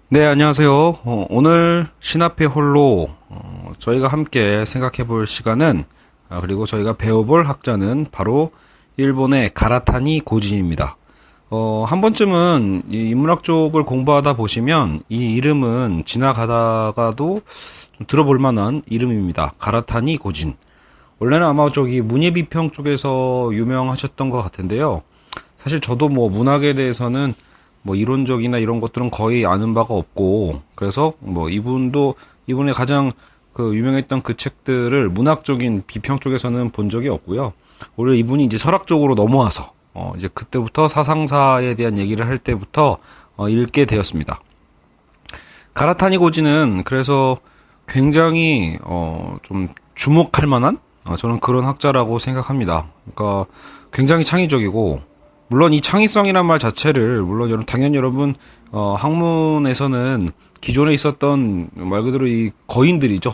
네, 안녕하세요. 오늘 신 앞의 홀로 저희가 함께 생각해 볼 시간은 그리고 저희가 배워볼 학자는 바로 일본의 가라타니 고진입니다. 한 번쯤은 이 인문학 쪽을 공부하다 보시면 이 이름은 지나가다가도 좀 들어볼 만한 이름입니다. 가라타니 고진. 원래는 아마 저기 문예비평 쪽에서 유명하셨던 것 같은데요. 사실 저도 뭐 문학에 대해서는 뭐 이론적이나 이런 것들은 거의 아는 바가 없고, 그래서 뭐 이분의 가장 그 유명했던 그 책들을 문학적인 비평 쪽에서는 본 적이 없고요. 오히려 이분이 이제 철학 쪽으로 넘어와서 이제 그때부터 사상사에 대한 얘기를 할 때부터 읽게 되었습니다. 가라타니 고지는 그래서 굉장히 좀 주목할 만한 저는 그런 학자라고 생각합니다. 그러니까 굉장히 창의적이고, 물론 이 창의성이란 말 자체를 물론 당연히 여러분 학문에서는 기존에 있었던 말 그대로 이 거인들이죠.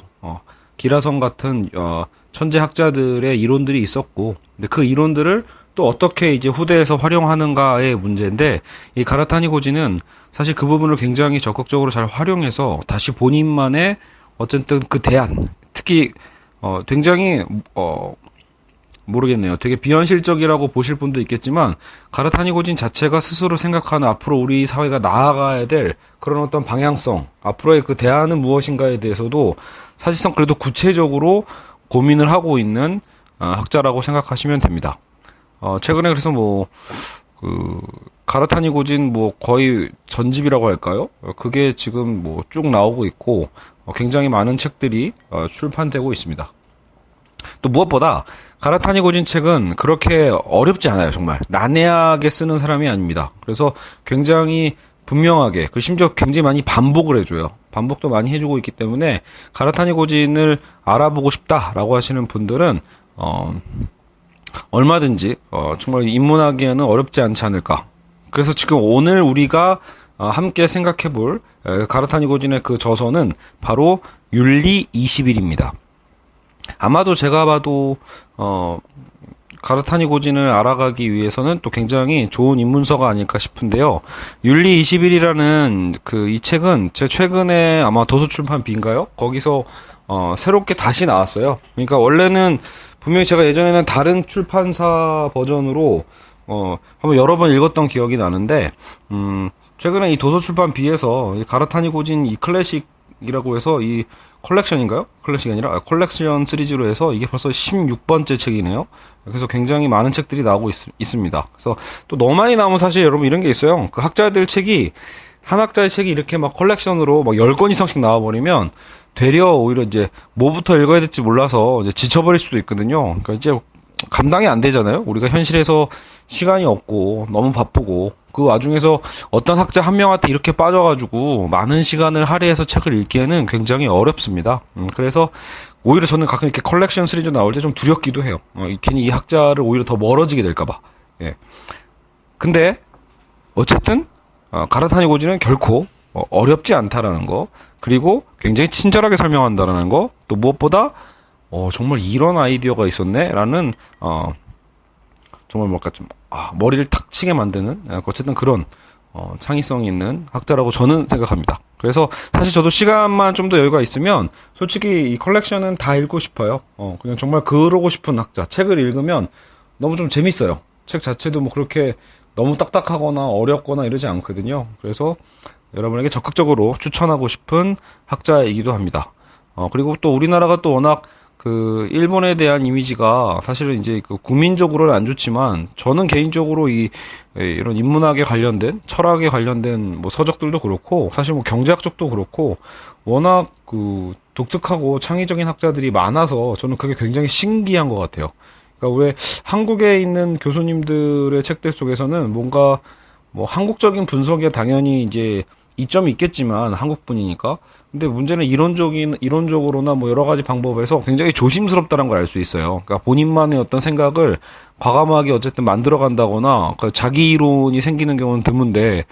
기라성 같은 천재 학자들의 이론들이 있었고, 근데 그 이론들을 또 어떻게 이제 후대에서 활용하는가의 문제인데, 이 가라타니 고지는 사실 그 부분을 굉장히 적극적으로 잘 활용해서 다시 본인만의 어쨌든 그 대안, 특히 굉장히 모르겠네요. 되게 비현실적이라고 보실 분도 있겠지만, 가라타니 고진 자체가 스스로 생각하는 앞으로 우리 사회가 나아가야 될 그런 어떤 방향성, 앞으로의 그 대안은 무엇인가에 대해서도 사실상 그래도 구체적으로 고민을 하고 있는 학자라고 생각하시면 됩니다. 최근에 그래서 가라타니 고진 거의 전집이라고 할까요? 그게 지금 쭉 나오고 있고, 굉장히 많은 책들이 출판되고 있습니다. 또 무엇보다 가라타니 고진 책은 그렇게 어렵지 않아요. 정말 난해하게 쓰는 사람이 아닙니다. 그래서 굉장히 분명하게, 심지어 굉장히 많이 반복을 해줘요. 반복도 많이 해주고 있기 때문에 가라타니 고진을 알아보고 싶다라고 하시는 분들은 얼마든지 정말 입문하기에는 어렵지 않지 않을까. 그래서 지금 오늘 우리가 함께 생각해볼 가라타니 고진의 그 저서는 바로 윤리 20일입니다. 아마도 제가 봐도 가라타니 고진을 알아가기 위해서는 또 굉장히 좋은 입문서가 아닐까 싶은데요. 윤리 20일이라는 이 책은 제 최근에 아마 도서출판비인가요? 거기서 새롭게 다시 나왔어요. 그러니까 원래는 분명히 제가 예전에는 다른 출판사 버전으로 한번 여러 번 읽었던 기억이 나는데, 최근에 이 도서출판비에서 이 가라타니 고진 이 클래식이라고 해서 이 컬렉션인가요? 클래식이 아니라 컬렉션 시리즈로 해서 이게 벌써 16번째 책이네요. 그래서 굉장히 많은 책들이 나오고 있습니다. 그래서 또 너무 많이 나오면 사실 여러분 이런 게 있어요. 그 학자들 책이, 한 학자의 책이 이렇게 막 컬렉션으로 막 10권 이상씩 나와버리면 되려 오히려 이제 뭐부터 읽어야 될지 몰라서 이제 지쳐버릴 수도 있거든요. 그러니까 이제 감당이 안 되잖아요. 우리가 현실에서 시간이 없고 너무 바쁘고, 그 와중에서 어떤 학자 한 명한테 이렇게 빠져가지고 많은 시간을 할애해서 책을 읽기에는 굉장히 어렵습니다. 그래서 오히려 저는 가끔 이렇게 컬렉션 시리즈 나올 때 좀 두렵기도 해요. 괜히 이 학자를 오히려 더 멀어지게 될까봐. 예. 근데 어쨌든 가라타니 고진은 결코 어렵지 않다라는 거, 그리고 굉장히 친절하게 설명한다라는 거, 또 무엇보다 정말 이런 아이디어가 있었네라는 정말 머리를 탁 치게 만드는 어쨌든 그런 창의성이 있는 학자라고 저는 생각합니다. 그래서 사실 저도 시간만 좀 더 여유가 있으면 솔직히 이 컬렉션은 다 읽고 싶어요. 그냥 정말 그러고 싶은 학자. 책을 읽으면 너무 좀 재밌어요. 책 자체도 그렇게 너무 딱딱하거나 어렵거나 이러지 않거든요. 그래서 여러분에게 적극적으로 추천하고 싶은 학자이기도 합니다. 그리고 또 우리나라가 또 워낙 일본에 대한 이미지가 사실은 이제 국민적으로는 안 좋지만, 저는 개인적으로 이런 인문학에 관련된, 철학에 관련된 서적들도 그렇고, 사실 경제학 쪽도 그렇고, 워낙 독특하고 창의적인 학자들이 많아서 저는 그게 굉장히 신기한 것 같아요. 그러니까 왜 한국에 있는 교수님들의 책들 속에서는 뭔가 한국적인 분석에 당연히 이제 이점이 있겠지만, 한국분이니까. 근데 문제는 이론적으로나 여러 가지 방법에서 굉장히 조심스럽다는 걸 알 수 있어요. 그러니까 본인만의 어떤 생각을 과감하게 어쨌든 만들어간다거나 자기 이론이 생기는 경우는 드문데,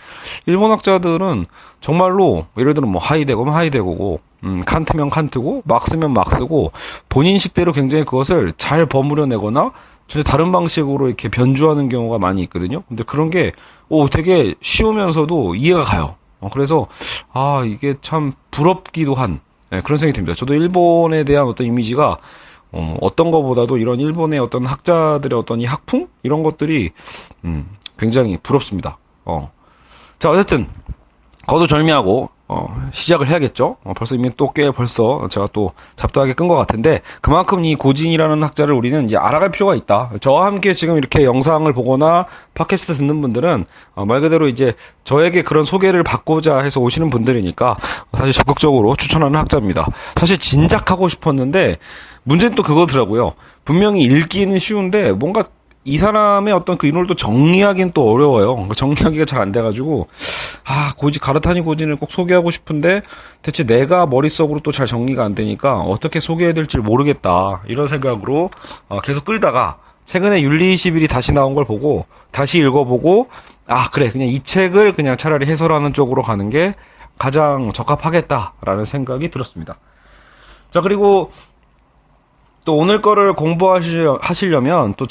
일본 학자들은 정말로 예를 들어 하이데거면 하이데거고, 칸트면 칸트고, 막스면 막스고, 본인식대로 굉장히 그것을 잘 버무려내거나 전혀 다른 방식으로 이렇게 변주하는 경우가 많이 있거든요. 근데 그런 게 되게 쉬우면서도 이해가 가요. 그래서 이게 참 부럽기도 한 그런 생각이 듭니다. 저도 일본에 대한 어떤 이미지가 어떤 것보다도 이런 일본의 어떤 학자들의 어떤 이 학풍 이런 것들이 굉장히 부럽습니다. 자, 어쨌든 거두절미하고 시작을 해야겠죠. 벌써 이미 또 꽤 벌써 제가 또 잡다하게 끈 것 같은데, 그만큼 이 고진이라는 학자를 우리는 이제 알아갈 필요가 있다. 저와 함께 지금 이렇게 영상을 보거나 팟캐스트 듣는 분들은 말 그대로 이제 저에게 그런 소개를 받고자 해서 오시는 분들이니까 사실 적극적으로 추천하는 학자입니다. 사실 진작하고 싶었는데 문제는 또 그거더라고요. 분명히 읽기는 쉬운데 뭔가 이 사람의 어떤 그 인물도 정리하기는 또 어려워요. 정리하기가 잘 안 돼가지고 가르타니 고진을 꼭 소개하고 싶은데 대체 내가 머릿속으로 또 잘 정리가 안 되니까 어떻게 소개해야 될지 모르겠다, 이런 생각으로 계속 끌다가 최근에 윤리 21이 다시 나온 걸 보고 다시 읽어보고 그래, 그냥 이 책을 그냥 차라리 해설하는 쪽으로 가는 게 가장 적합하겠다라는 생각이 들었습니다. 자, 그리고 또 오늘 거를 공부하시려면 또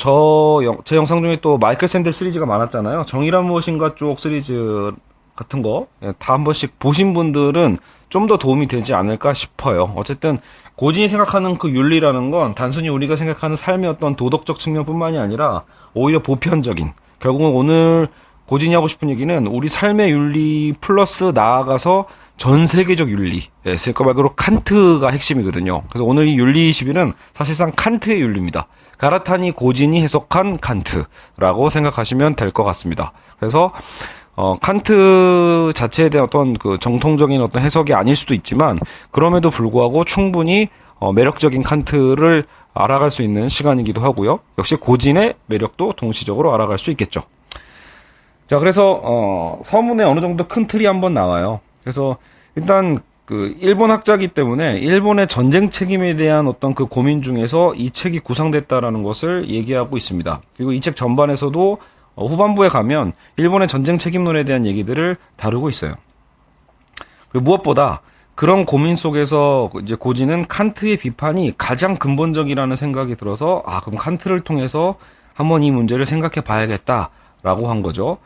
제 영상 중에 또 마이클 샌델 시리즈가 많았잖아요. 정의란 무엇인가 쪽 시리즈 같은 거 다 한 번씩 보신 분들은 좀 더 도움이 되지 않을까 싶어요. 어쨌든 고진이 생각하는 그 윤리라는 건 단순히 우리가 생각하는 삶의 어떤 도덕적 측면뿐만이 아니라 오히려 보편적인, 결국은 오늘 고진이 하고 싶은 얘기는 우리 삶의 윤리 플러스 나아가서 전 세계적 윤리, 그 말 그대로 칸트가 핵심이거든요. 그래서 오늘 이 윤리 21은 사실상 칸트의 윤리입니다. 가라타니 고진이 해석한 칸트라고 생각하시면 될 것 같습니다. 그래서 칸트 자체에 대한 어떤 그 정통적인 어떤 해석이 아닐 수도 있지만, 그럼에도 불구하고 충분히 매력적인 칸트를 알아갈 수 있는 시간이기도 하고요. 역시 고진의 매력도 동시적으로 알아갈 수 있겠죠. 자, 그래서 서문에 어느 정도 큰 틀이 한번 나와요. 그래서 일단 그 일본 학자이기 때문에 일본의 전쟁 책임에 대한 어떤 그 고민 중에서 이 책이 구상됐다라는 것을 얘기하고 있습니다. 그리고 이 책 전반에서도 후반부에 가면 일본의 전쟁 책임론에 대한 얘기들을 다루고 있어요. 그리고 무엇보다 그런 고민 속에서 이제 고진은 칸트의 비판이 가장 근본적이라는 생각이 들어서 그럼 칸트를 통해서 한번 이 문제를 생각해 봐야겠다라고 한 거죠.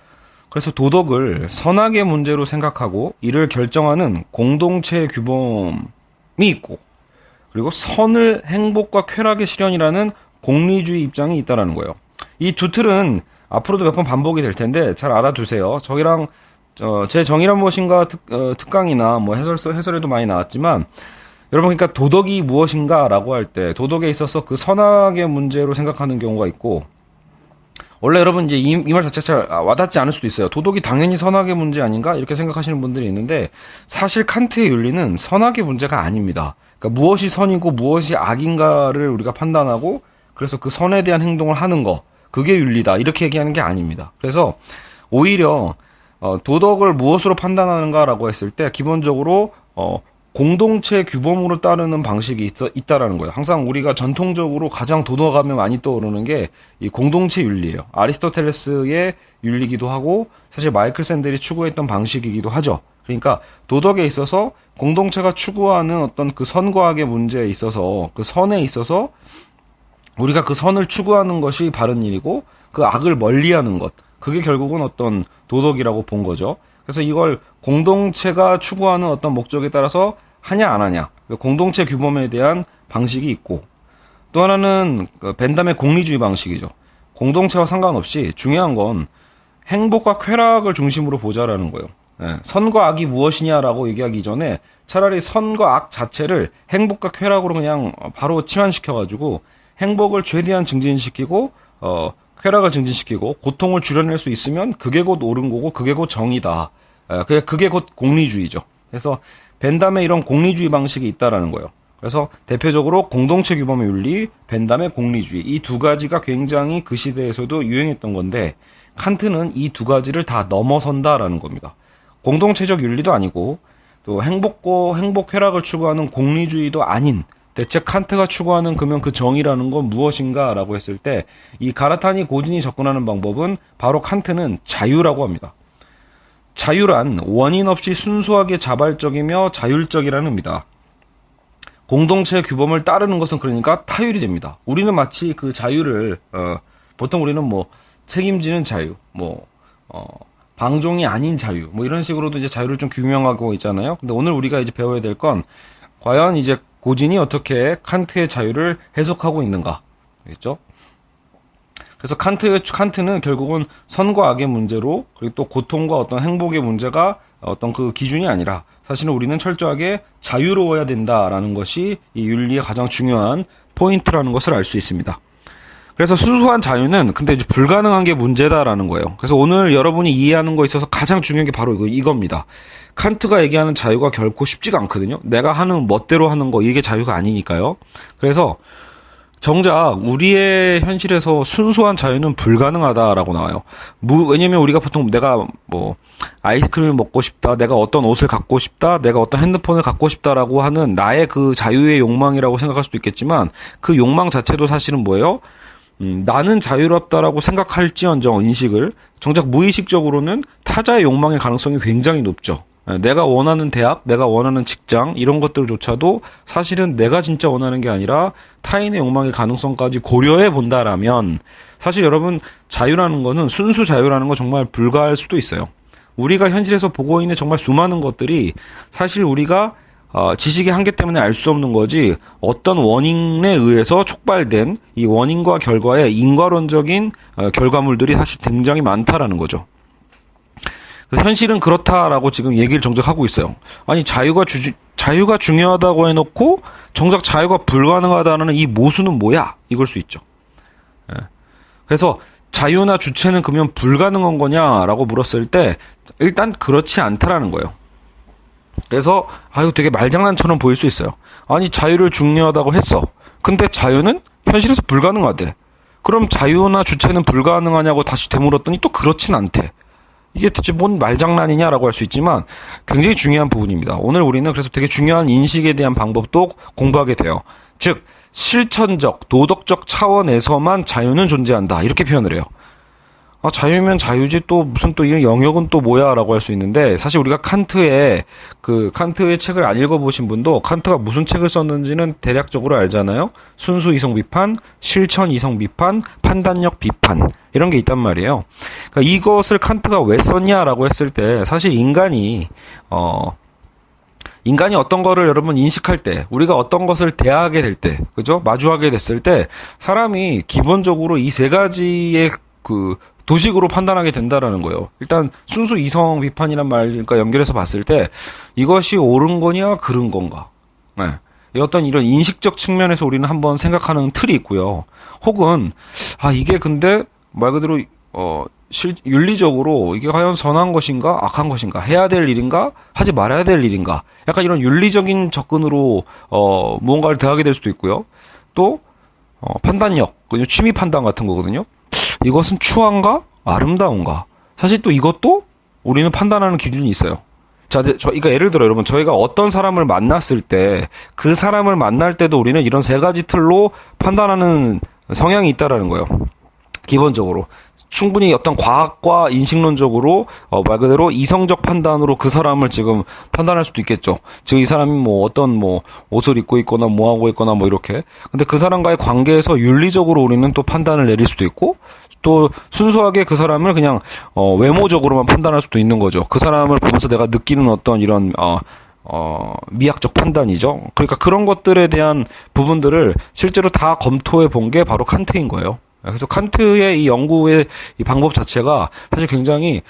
그래서 도덕을 선악의 문제로 생각하고 이를 결정하는 공동체 규범이 있고, 그리고 선을 행복과 쾌락의 실현이라는 공리주의 입장이 있다라는 거예요. 이 두 틀은 앞으로도 몇 번 반복이 될 텐데 잘 알아두세요. 저희랑 제 정의란 무엇인가 특강이나 뭐 해설에도 많이 나왔지만, 여러분, 그러니까 도덕이 무엇인가라고 할 때 도덕에 있어서 그 선악의 문제로 생각하는 경우가 있고, 원래 여러분 이제 이 말 자체가 잘 와닿지 않을 수도 있어요. 도덕이 당연히 선악의 문제 아닌가 이렇게 생각하시는 분들이 있는데, 사실 칸트의 윤리는 선악의 문제가 아닙니다. 그러니까 무엇이 선이고 무엇이 악인가를 우리가 판단하고 그래서 그 선에 대한 행동을 하는 거, 그게 윤리다 이렇게 얘기하는 게 아닙니다. 그래서 오히려 도덕을 무엇으로 판단하는가라고 했을 때 기본적으로 공동체 규범으로 따르는 방식이 있다라는 거예요. 항상 우리가 전통적으로 가장 도덕하면 많이 떠오르는 게 이 공동체 윤리예요. 아리스토텔레스의 윤리기도 하고 사실 마이클 샌델이 추구했던 방식이기도 하죠. 그러니까 도덕에 있어서 공동체가 추구하는 어떤 그 선과 악의 문제에 있어서, 그 선에 있어서 우리가 그 선을 추구하는 것이 바른 일이고 그 악을 멀리하는 것, 그게 결국은 어떤 도덕이라고 본 거죠. 그래서 이걸 공동체가 추구하는 어떤 목적에 따라서 하냐 안 하냐, 공동체 규범에 대한 방식이 있고, 또 하나는 벤담의 공리주의 방식이죠. 공동체와 상관없이 중요한 건 행복과 쾌락을 중심으로 보자라는 거예요. 선과 악이 무엇이냐라고 얘기하기 이전에 차라리 선과 악 자체를 행복과 쾌락으로 그냥 바로 치환시켜가지고 행복을 최대한 증진시키고 쾌락을 증진시키고 고통을 줄여낼 수 있으면 그게 곧 옳은 거고 그게 곧 정의다. 그게 곧 공리주의죠. 그래서 벤담의 이런 공리주의 방식이 있다라는 거예요. 그래서 대표적으로 공동체 규범의 윤리, 벤담의 공리주의, 이 두 가지가 굉장히 그 시대에서도 유행했던 건데, 칸트는 이 두 가지를 다 넘어선다라는 겁니다. 공동체적 윤리도 아니고 또 행복 쾌락을 추구하는 공리주의도 아닌, 대체 칸트가 추구하는 그러면 그 정의라는 건 무엇인가라고 했을 때 이 가라타니 고진이 접근하는 방법은 바로 칸트는 자유라고 합니다. 자유란 원인 없이 순수하게 자발적이며 자율적이라는 의미다. 공동체 규범을 따르는 것은 그러니까 타율이 됩니다. 우리는 마치 그 자유를 보통 우리는 뭐 책임지는 자유, 방종이 아닌 자유, 뭐 이런 식으로도 이제 자유를 좀 규명하고 있잖아요. 근데 오늘 우리가 이제 배워야 될 건 과연 이제 고진이 어떻게 칸트의 자유를 해석하고 있는가, 알겠죠? 그래서 칸트는 결국은 선과 악의 문제로, 그리고 또 고통과 어떤 행복의 문제가 어떤 그 기준이 아니라 사실은 우리는 철저하게 자유로워야 된다라는 것이 이 윤리의 가장 중요한 포인트라는 것을 알 수 있습니다. 그래서 순수한 자유는 근데 이제 불가능한 게 문제다라는 거예요. 그래서 오늘 여러분이 이해하는 거에 있어서 가장 중요한 게 바로 이겁니다. 칸트가 얘기하는 자유가 결코 쉽지가 않거든요. 내가 하는 멋대로 하는 거, 이게 자유가 아니니까요. 그래서 정작 우리의 현실에서 순수한 자유는 불가능하다라고 나와요. 왜냐면 우리가 보통 내가 뭐 아이스크림을 먹고 싶다, 내가 어떤 옷을 갖고 싶다, 내가 어떤 핸드폰을 갖고 싶다라고 하는 나의 그 자유의 욕망이라고 생각할 수도 있겠지만 그 욕망 자체도 사실은 뭐예요? 나는 자유롭다라고 생각할지언정 인식을 정작 무의식적으로는 타자의 욕망의 가능성이 굉장히 높죠. 내가 원하는 대학, 내가 원하는 직장 이런 것들조차도 사실은 내가 진짜 원하는 게 아니라 타인의 욕망의 가능성까지 고려해 본다라면 사실 여러분 자유라는 거는 순수 자유라는 건 정말 불가할 수도 있어요. 우리가 현실에서 보고 있는 정말 수많은 것들이 사실 우리가 지식의 한계 때문에 알 수 없는 거지 어떤 원인에 의해서 촉발된 이 원인과 결과의 인과론적인 결과물들이 사실 굉장히 많다라는 거죠. 그래서 현실은 그렇다라고 지금 얘기를 정작 하고 있어요. 아니 자유가 중요하다고 해놓고 정작 자유가 불가능하다는 이 모순은 뭐야? 이걸 수 있죠. 그래서 자유나 주체는 그러면 불가능한 거냐라고 물었을 때 일단 그렇지 않다라는 거예요. 그래서 되게 말장난처럼 보일 수 있어요. 아니 자유를 중요하다고 했어. 근데 자유는 현실에서 불가능하대. 그럼 자유나 주체는 불가능하냐고 다시 되물었더니 또 그렇진 않대. 이게 대체 뭔 말장난이냐라고 할 수 있지만 굉장히 중요한 부분입니다. 오늘 우리는 그래서 되게 중요한 인식에 대한 방법도 공부하게 돼요. 즉 실천적, 도덕적 차원에서만 자유는 존재한다. 이렇게 표현을 해요. 자유면 자유지 또 무슨 또 이 영역은 또 뭐야 라고 할 수 있는데 사실 우리가 칸트의 책을 안 읽어보신 분도 칸트가 무슨 책을 썼는지는 대략적으로 알잖아요. 순수 이성 비판, 실천 이성 비판, 판단력 비판 이런 게 있단 말이에요. 그러니까 이것을 칸트가 왜 썼냐라고 했을 때 사실 인간이 어떤 거를 여러분 인식할 때, 우리가 어떤 것을 대하게 될 때, 그죠? 마주하게 됐을 때, 사람이 기본적으로 이 세 가지의 도식으로 판단하게 된다라는 거예요. 일단 순수 이성 비판이란 말과 연결해서 봤을 때 이것이 옳은 거냐 그른 건가. 어떤 이런 인식적 측면에서 우리는 한번 생각하는 틀이 있고요. 혹은 이게 근데 말 그대로 윤리적으로 이게 과연 선한 것인가 악한 것인가, 해야 될 일인가 하지 말아야 될 일인가, 약간 이런 윤리적인 접근으로 무언가를 대하게 될 수도 있고요. 또 판단력, 취미 판단 같은 거거든요. 이것은 추한가? 아름다운가? 사실 또 이것도 우리는 판단하는 기준이 있어요. 그러니까 예를 들어 여러분, 저희가 어떤 사람을 만났을 때 그 사람을 만날 때도 우리는 이런 세 가지 틀로 판단하는 성향이 있다라는 거예요. 기본적으로. 충분히 어떤 과학과 인식론적으로 말 그대로 이성적 판단으로 그 사람을 지금 판단할 수도 있겠죠. 지금 이 사람이 어떤 옷을 입고 있거나 하고 있거나 이렇게. 근데 그 사람과의 관계에서 윤리적으로 우리는 또 판단을 내릴 수도 있고, 또 순수하게 그 사람을 그냥 외모적으로만 판단할 수도 있는 거죠. 그 사람을 보면서 내가 느끼는 어떤 이런 미학적 판단이죠. 그러니까 그런 것들에 대한 부분들을 실제로 다 검토해 본 게 바로 칸트인 거예요. 그래서 칸트의 이 연구의 이 방법 자체가 사실 굉장히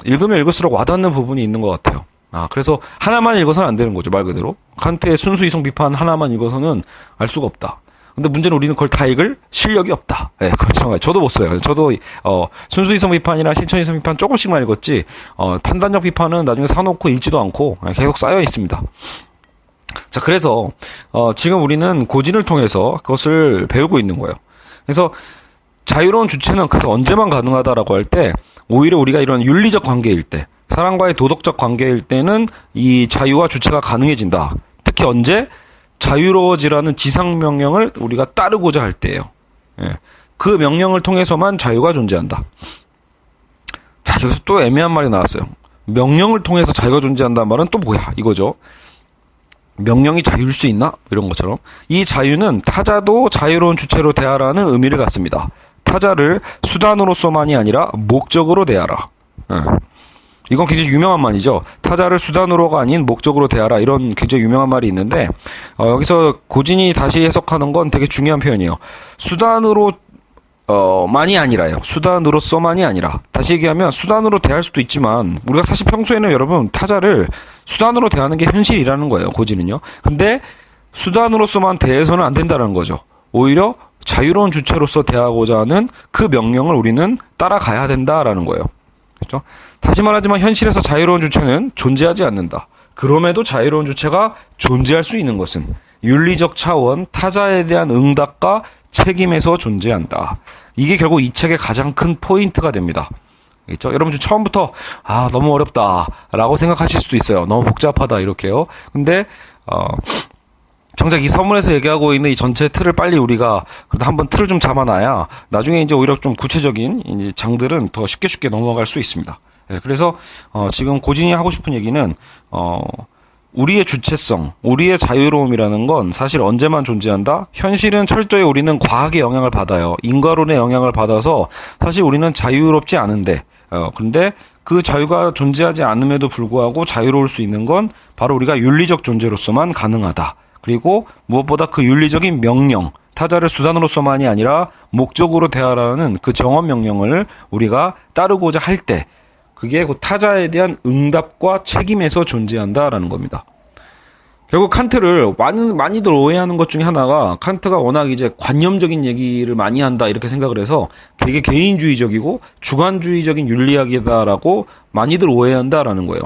읽으면 읽을수록 와닿는 부분이 있는 것 같아요. 그래서 하나만 읽어서는 안 되는 거죠, 말 그대로. 칸트의 순수 이성 비판 하나만 읽어서는 알 수가 없다. 근데 문제는 우리는 그걸 다 읽을 실력이 없다. 그렇죠. 저도 못 써요. 저도 순수 이성 비판이나 실천 이성 비판 조금씩만 읽었지 판단력 비판은 나중에 사놓고 읽지도 않고 계속 쌓여 있습니다. 자, 그래서 지금 우리는 고진을 통해서 그것을 배우고 있는 거예요. 그래서 자유로운 주체는 그래서 언제만 가능하다라고 할 때, 오히려 우리가 이런 윤리적 관계일 때, 사람과의 도덕적 관계일 때는 이 자유와 주체가 가능해진다. 특히 언제? 자유로워지라는 지상 명령을 우리가 따르고자 할 때예요. 그 명령을 통해서만 자유가 존재한다. 자, 여기서 또 애매한 말이 나왔어요. 명령을 통해서 자유가 존재한다는 말은 또 뭐야? 이거죠. 명령이 자유일 수 있나? 이런 것처럼. 이 자유는 타자도 자유로운 주체로 대하라는 의미를 갖습니다. 타자를 수단으로서만이 아니라 목적으로 대하라. 예. 이건 굉장히 유명한 말이죠. 타자를 수단으로가 아닌 목적으로 대하라. 이런 굉장히 유명한 말이 있는데, 여기서 고진이 다시 해석하는 건 되게 중요한 표현이에요. 수단으로, 만이 아니라요. 수단으로서만이 아니라. 다시 얘기하면 수단으로 대할 수도 있지만, 우리가 사실 평소에는 여러분, 타자를 수단으로 대하는 게 현실이라는 거예요. 고진은요. 근데, 수단으로서만 대해서는 안 된다는 거죠. 오히려 자유로운 주체로서 대하고자 하는 그 명령을 우리는 따라가야 된다라는 거예요. 그렇죠? 다시 말하지만 현실에서 자유로운 주체는 존재하지 않는다. 그럼에도 자유로운 주체가 존재할 수 있는 것은 윤리적 차원, 타자에 대한 응답과 책임에서 존재한다. 이게 결국 이 책의 가장 큰 포인트가 됩니다. 그렇죠? 여러분 좀 처음부터 너무 어렵다라고 생각하실 수도 있어요. 너무 복잡하다 이렇게요. 근데 정작 이 서문에서 얘기하고 있는 이 전체 틀을 빨리 우리가 그래도 한번 틀을 좀 잡아놔야 나중에 이제 오히려 좀 구체적인 이제 장들은 더 쉽게 넘어갈 수 있습니다. 네, 그래서 지금 고진이 하고 싶은 얘기는 우리의 주체성, 우리의 자유로움이라는 건 사실 언제만 존재한다? 현실은 철저히 우리는 과학의 영향을 받아요. 인과론의 영향을 받아서 사실 우리는 자유롭지 않은데 근데 그 자유가 존재하지 않음에도 불구하고 자유로울 수 있는 건 바로 우리가 윤리적 존재로서만 가능하다. 그리고 무엇보다 그 윤리적인 명령, 타자를 수단으로서만이 아니라 목적으로 대하라는 그 정언 명령을 우리가 따르고자 할 때 그게 그 타자에 대한 응답과 책임에서 존재한다라는 겁니다. 결국 칸트를 많이들 오해하는 것 중에 하나가 칸트가 워낙 이제 관념적인 얘기를 많이 한다 이렇게 생각을 해서 되게 개인주의적이고 주관주의적인 윤리학이다라고 많이들 오해한다라는 거예요.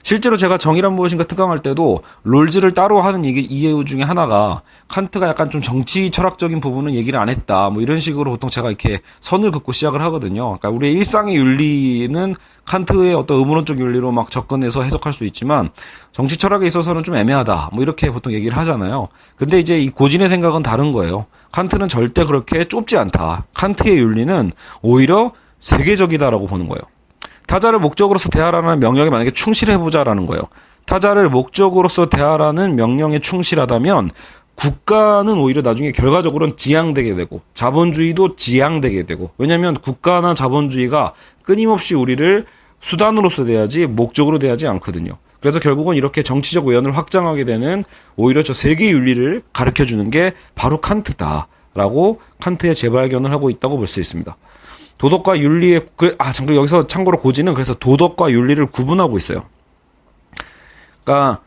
실제로 제가 정의란 무엇인가 특강할 때도 롤즈를 따로 하는 이유 중에 하나가 칸트가 약간 좀 정치 철학적인 부분은 얘기를 안 했다. 뭐 이런 식으로 보통 제가 이렇게 선을 긋고 시작을 하거든요. 그러니까 우리의 일상의 윤리는 칸트의 어떤 의문론적 윤리로 막 접근해서 해석할 수 있지만 정치 철학에 있어서는 좀 애매하다. 뭐 이렇게 보통 얘기를 하잖아요. 근데 이제 이 고진의 생각은 다른 거예요. 칸트는 절대 그렇게 좁지 않다. 칸트의 윤리는 오히려 세계적이다라고 보는 거예요. 타자를 목적으로서 대하라는 명령에 만약에 충실해보자라는 거예요. 타자를 목적으로서 대하라는 명령에 충실하다면 국가는 오히려 나중에 결과적으로는 지향되게 되고 자본주의도 지향되게 되고 왜냐하면 국가나 자본주의가 끊임없이 우리를 수단으로서 대하지 목적으로 대하지 않거든요. 그래서 결국은 이렇게 정치적 외연을 확장하게 되는 오히려 저 세계 윤리를 가르쳐주는 게 바로 칸트다라고 칸트의 재발견을 하고 있다고 볼 수 있습니다. 도덕과 윤리의 잠깐 여기서 참고로 고진은 그래서 도덕과 윤리를 구분하고 있어요. 그러니까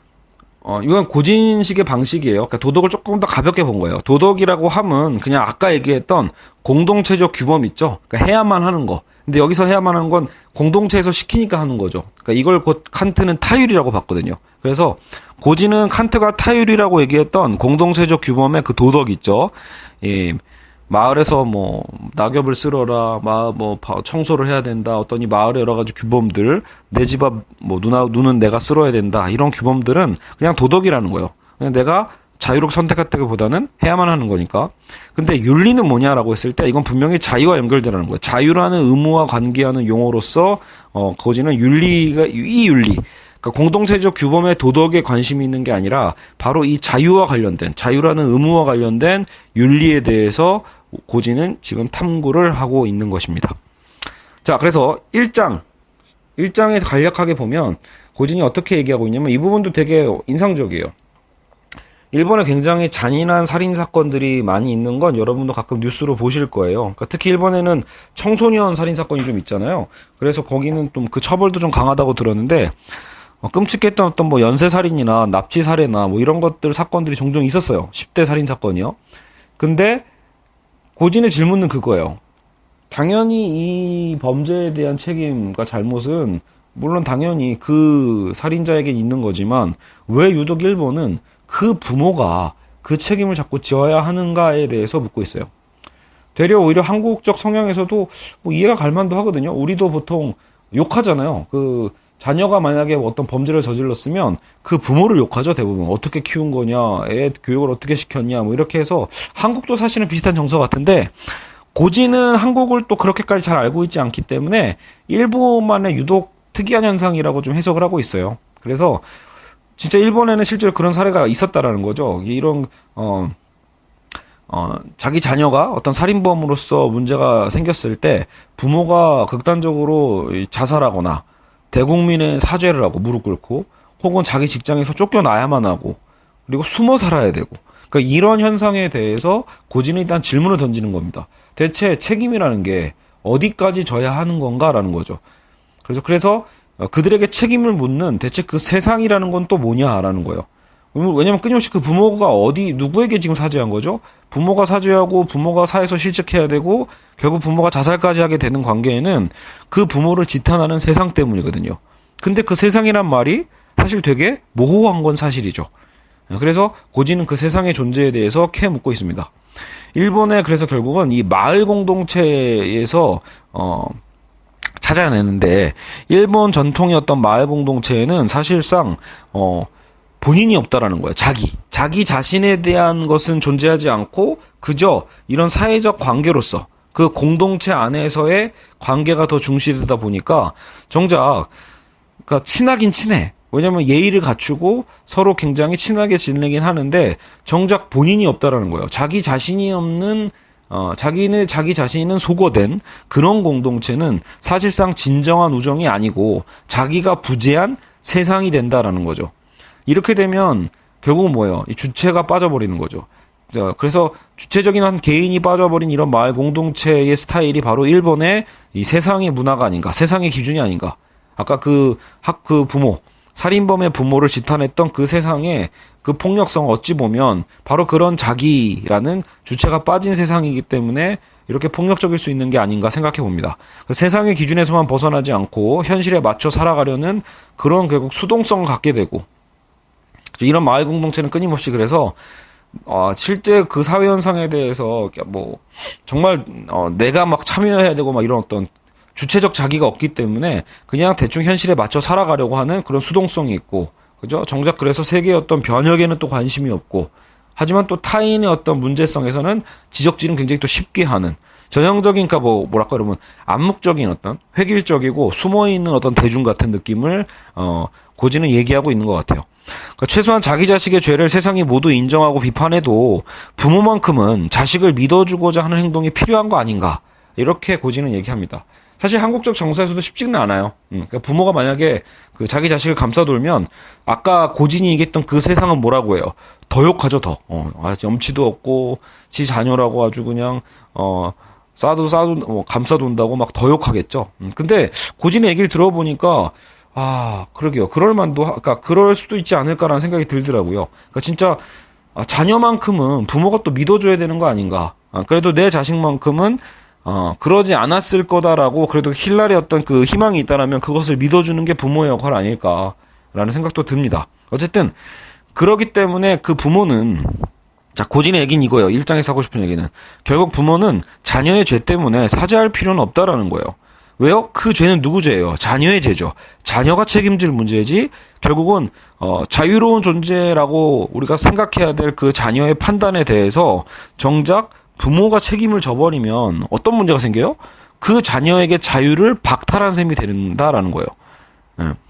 이건 고진식의 방식이에요. 그러니까 도덕을 조금 더 가볍게 본 거예요. 도덕이라고 함은 그냥 아까 얘기했던 공동체적 규범 있죠. 그러니까 해야만 하는 거. 근데 여기서 해야만 하는 건 공동체에서 시키니까 하는 거죠. 그러니까 이걸 곧 칸트는 타율이라고 봤거든요. 그래서 고진은 칸트가 타율이라고 얘기했던 공동체적 규범의 그 도덕 있죠. 마을에서 뭐 낙엽을 쓸어라, 청소를 해야 된다. 어떤 이 마을의 여러 가지 규범들, 내 집 앞 뭐 눈은 내가 쓸어야 된다. 이런 규범들은 그냥 도덕이라는 거예요. 그냥 내가 자유롭게 선택했다기보다는 해야만 하는 거니까. 근데 윤리는 뭐냐라고 했을 때 이건 분명히 자유와 연결되라는 거예요. 자유라는 의무와 관계하는 용어로서 거기는 윤리가 이 윤리. 그러니까 공동체적 규범의 도덕에 관심이 있는 게 아니라 바로 이 자유와 관련된 자유라는 의무와 관련된 윤리에 대해서 고진은 지금 탐구를 하고 있는 것입니다. 자, 그래서 1장에서 간략하게 보면 고진이 어떻게 얘기하고 있냐면 이 부분도 되게 인상적이에요. 일본에 굉장히 잔인한 살인 사건들이 많이 있는 건 여러분도 가끔 뉴스로 보실 거예요. 그러니까 특히 일본에는 청소년 살인 사건이 좀 있잖아요. 그래서 거기는 좀 그 처벌도 좀 강하다고 들었는데 끔찍했던 어떤 뭐 연쇄살인이나 납치살해나 뭐 이런 것들 사건들이 종종 있었어요. 10대 살인 사건이요. 근데 고진의 질문은 그거예요. 당연히 이 범죄에 대한 책임과 잘못은 물론 당연히 그 살인자에게 있는 거지만 왜 유독 일본은 그 부모가 그 책임을 자꾸 지어야 하는가에 대해서 묻고 있어요. 되려 오히려 한국적 성향에서도 뭐 이해가 갈 만도 하거든요. 우리도 보통 욕하잖아요. 그 자녀가 만약에 어떤 범죄를 저질렀으면 그 부모를 욕하죠, 대부분. 어떻게 키운 거냐, 애 교육을 어떻게 시켰냐, 뭐 이렇게 해서 한국도 사실은 비슷한 정서 같은데 고진은 한국을 또 그렇게까지 잘 알고 있지 않기 때문에 일본만의 유독 특이한 현상이라고 좀 해석을 하고 있어요. 그래서 진짜 일본에는 실제로 그런 사례가 있었다라는 거죠. 이런 자기 자녀가 어떤 살인범으로서 문제가 생겼을 때 부모가 극단적으로 자살하거나 대국민의 사죄를 하고 무릎 꿇고 혹은 자기 직장에서 쫓겨나야만 하고 그리고 숨어 살아야 되고 그러니까 이런 현상에 대해서 고진은 일단 질문을 던지는 겁니다. 대체 책임이라는 게 어디까지 져야 하는 건가라는 거죠. 그래서 그들에게 책임을 묻는 대체 그 세상이라는 건 또 뭐냐라는 거예요. 왜냐면 끊임없이 그 부모가 누구에게 지금 사죄한 거죠? 부모가 사죄하고 부모가 사회에서 실직해야 되고 결국 부모가 자살까지 하게 되는 관계에는 그 부모를 지탄하는 세상 때문이거든요. 근데 그 세상이란 말이 사실 되게 모호한 건 사실이죠. 그래서 고진은 그 세상의 존재에 대해서 캐 묻고 있습니다. 일본에 그래서 결국은 이 마을 공동체에서 찾아내는데 일본 전통의 어떤 마을 공동체에는 사실상 본인이 없다라는 거예요. 자기 자신에 대한 것은 존재하지 않고 그저 이런 사회적 관계로서 그 공동체 안에서의 관계가 더 중시되다 보니까 정작 그러니까 친하긴 친해. 왜냐면 예의를 갖추고 서로 굉장히 친하게 지내긴 하는데 정작 본인이 없다라는 거예요. 자기 자신이 없는 자기 자신은 소거된 그런 공동체는 사실상 진정한 우정이 아니고 자기가 부재한 세상이 된다라는 거죠. 이렇게 되면 결국은 뭐예요? 이 주체가 빠져버리는 거죠. 그래서 주체적인 한 개인이 빠져버린 이런 마을 공동체의 스타일이 바로 일본의 이 세상의 문화가 아닌가, 세상의 기준이 아닌가. 아까 그 부모, 살인범의 부모를 지탄했던 그 세상의 그 폭력성 어찌 보면 바로 그런 자기라는 주체가 빠진 세상이기 때문에 이렇게 폭력적일 수 있는 게 아닌가 생각해 봅니다. 그 세상의 기준에서만 벗어나지 않고 현실에 맞춰 살아가려는 그런 결국 수동성을 갖게 되고 이런 마을 공동체는 끊임없이 그래서 실제 그 사회 현상에 대해서 뭐 정말 내가 막 참여해야 되고 막 이런 어떤 주체적 자기가 없기 때문에 그냥 대충 현실에 맞춰 살아가려고 하는 그런 수동성이 있고 그죠? 정작 그래서 세계의 어떤 변혁에는 또 관심이 없고 하지만 또 타인의 어떤 문제성에서는 지적질은 굉장히 또 쉽게 하는 전형적인 그러니까 뭐랄까 그러면 암묵적인 어떤 획일적이고 숨어있는 어떤 대중 같은 느낌을 고지는 얘기하고 있는 것 같아요. 그러니까 최소한 자기 자식의 죄를 세상이 모두 인정하고 비판해도 부모만큼은 자식을 믿어주고자 하는 행동이 필요한 거 아닌가 이렇게 고지는 얘기합니다. 사실 한국적 정서에서도 쉽지는 않아요. 그러니까 부모가 만약에 그 자기 자식을 감싸돌면 아까 고진이 얘기했던 그 세상은 뭐라고 해요? 더 욕하죠, 더. 염치도 없고 지 자녀라고 아주 그냥 싸도 감싸돈다고 막 더 욕하겠죠. 근데 고진의 얘기를 들어보니까 그러게요. 그러니까 그럴 수도 있지 않을까라는 생각이 들더라고요. 그러니까 진짜 자녀만큼은 부모가 또 믿어줘야 되는 거 아닌가. 그래도 내 자식만큼은 그러지 않았을 거다라고 그래도 힐날의 어떤 그 희망이 있다라면 그것을 믿어주는 게 부모의 역할 아닐까라는 생각도 듭니다. 어쨌든 그러기 때문에 그 부모는 고진의 얘기는 이거예요. 1장에서 하고 싶은 얘기는 결국 부모는 자녀의 죄 때문에 사죄할 필요는 없다라는 거예요. 왜요? 그 죄는 누구 죄예요? 자녀의 죄죠. 자녀가 책임질 문제지 결국은 자유로운 존재라고 우리가 생각해야 될 그 자녀의 판단에 대해서 정작 부모가 책임을 져버리면 어떤 문제가 생겨요? 그 자녀에게 자유를 박탈한 셈이 된다라는 거예요.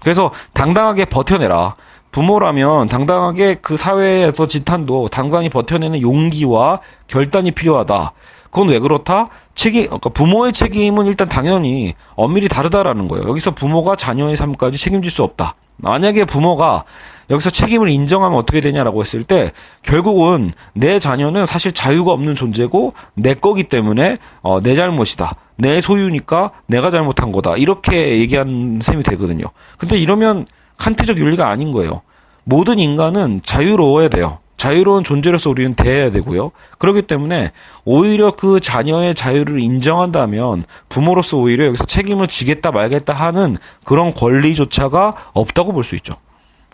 그래서 당당하게 버텨내라. 부모라면 당당하게 그 사회에서 지탄도 당당히 버텨내는 용기와 결단이 필요하다. 그건 왜 그렇다? 그러니까 부모의 책임은 일단 당연히 엄밀히 다르다라는 거예요. 여기서 부모가 자녀의 삶까지 책임질 수 없다. 만약에 부모가 여기서 책임을 인정하면 어떻게 되냐라고 했을 때 결국은 내 자녀는 사실 자유가 없는 존재고 내 거기 때문에 내 잘못이다. 내 소유니까 내가 잘못한 거다. 이렇게 얘기한 셈이 되거든요. 근데 이러면 칸트적 윤리가 아닌 거예요. 모든 인간은 자유로워야 돼요. 자유로운 존재로서 우리는 대해야 되고요. 그렇기 때문에 오히려 그 자녀의 자유를 인정한다면 부모로서 오히려 여기서 책임을 지겠다 말겠다 하는 그런 권리조차가 없다고 볼 수 있죠.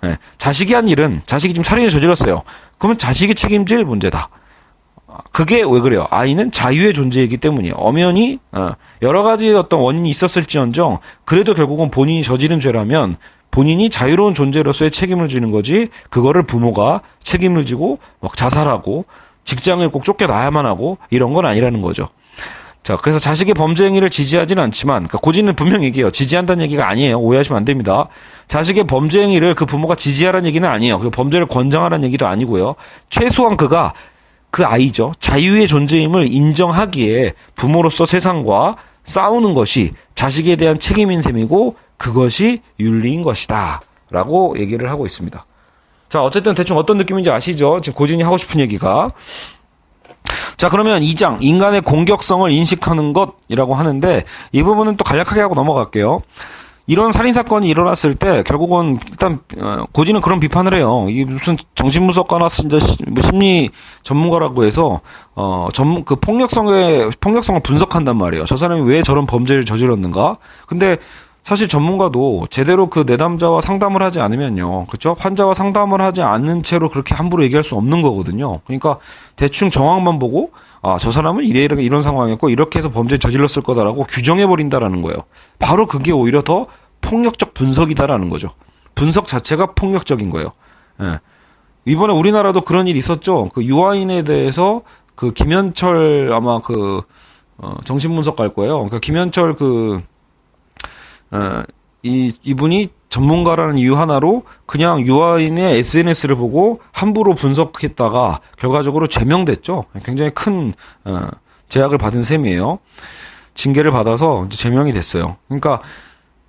네. 자식이 한 일은 자식이 지금 살인을 저질렀어요. 그러면 자식이 책임질 문제다. 그게 왜 그래요? 아이는 자유의 존재이기 때문이에요. 엄연히 여러 가지 어떤 원인이 있었을지언정 그래도 결국은 본인이 저지른 죄라면 본인이 자유로운 존재로서의 책임을 지는 거지 그거를 부모가 책임을 지고 막 자살하고 직장을 꼭 쫓겨나야만 하고 이런 건 아니라는 거죠. 자, 그래서 자식의 범죄 행위를 지지하지는 않지만 그러니까 고지는 분명히 얘기해요. 지지한다는 얘기가 아니에요. 오해하시면 안 됩니다. 자식의 범죄 행위를 그 부모가 지지하라는 얘기는 아니에요. 그 범죄를 권장하라는 얘기도 아니고요. 최소한 그가 그 아이죠. 자유의 존재임을 인정하기에 부모로서 세상과 싸우는 것이 자식에 대한 책임인 셈이고 그것이 윤리인 것이다 라고 얘기를 하고 있습니다. 자, 어쨌든 대충 어떤 느낌인지 아시죠? 지금 고진이 하고 싶은 얘기가. 자, 그러면 2장 인간의 공격성을 인식하는 것이라고 하는데 이 부분은 또 간략하게 하고 넘어갈게요. 이런 살인사건이 일어났을 때 결국은 일단 고지는 그런 비판을 해요. 이게 무슨 정신분석가나 심리 전문가라고 해서 그 폭력성을 분석한단 말이에요. 저 사람이 왜 저런 범죄를 저질렀는가? 근데 사실 전문가도 제대로 그 내담자와 상담을 하지 않으면요. 그렇죠? 환자와 상담을 하지 않는 채로 그렇게 함부로 얘기할 수 없는 거거든요. 그러니까 대충 정황만 보고 저 사람은 이런 상황이었고 이렇게 해서 범죄를 저질렀을 거다라고 규정해 버린다라는 거예요. 바로 그게 오히려 더 폭력적 분석이다라는 거죠. 분석 자체가 폭력적인 거예요. 예. 이번에 우리나라도 그런 일이 있었죠. 그 유아인에 대해서 그 김현철 아마 정신분석 갈 거예요. 그러니까 김현철 이분이 전문가라는 이유 하나로 그냥 유아인의 SNS를 보고 함부로 분석했다가 결과적으로 제명됐죠. 굉장히 큰 제약을 받은 셈이에요. 징계를 받아서 이제 제명이 됐어요. 그러니까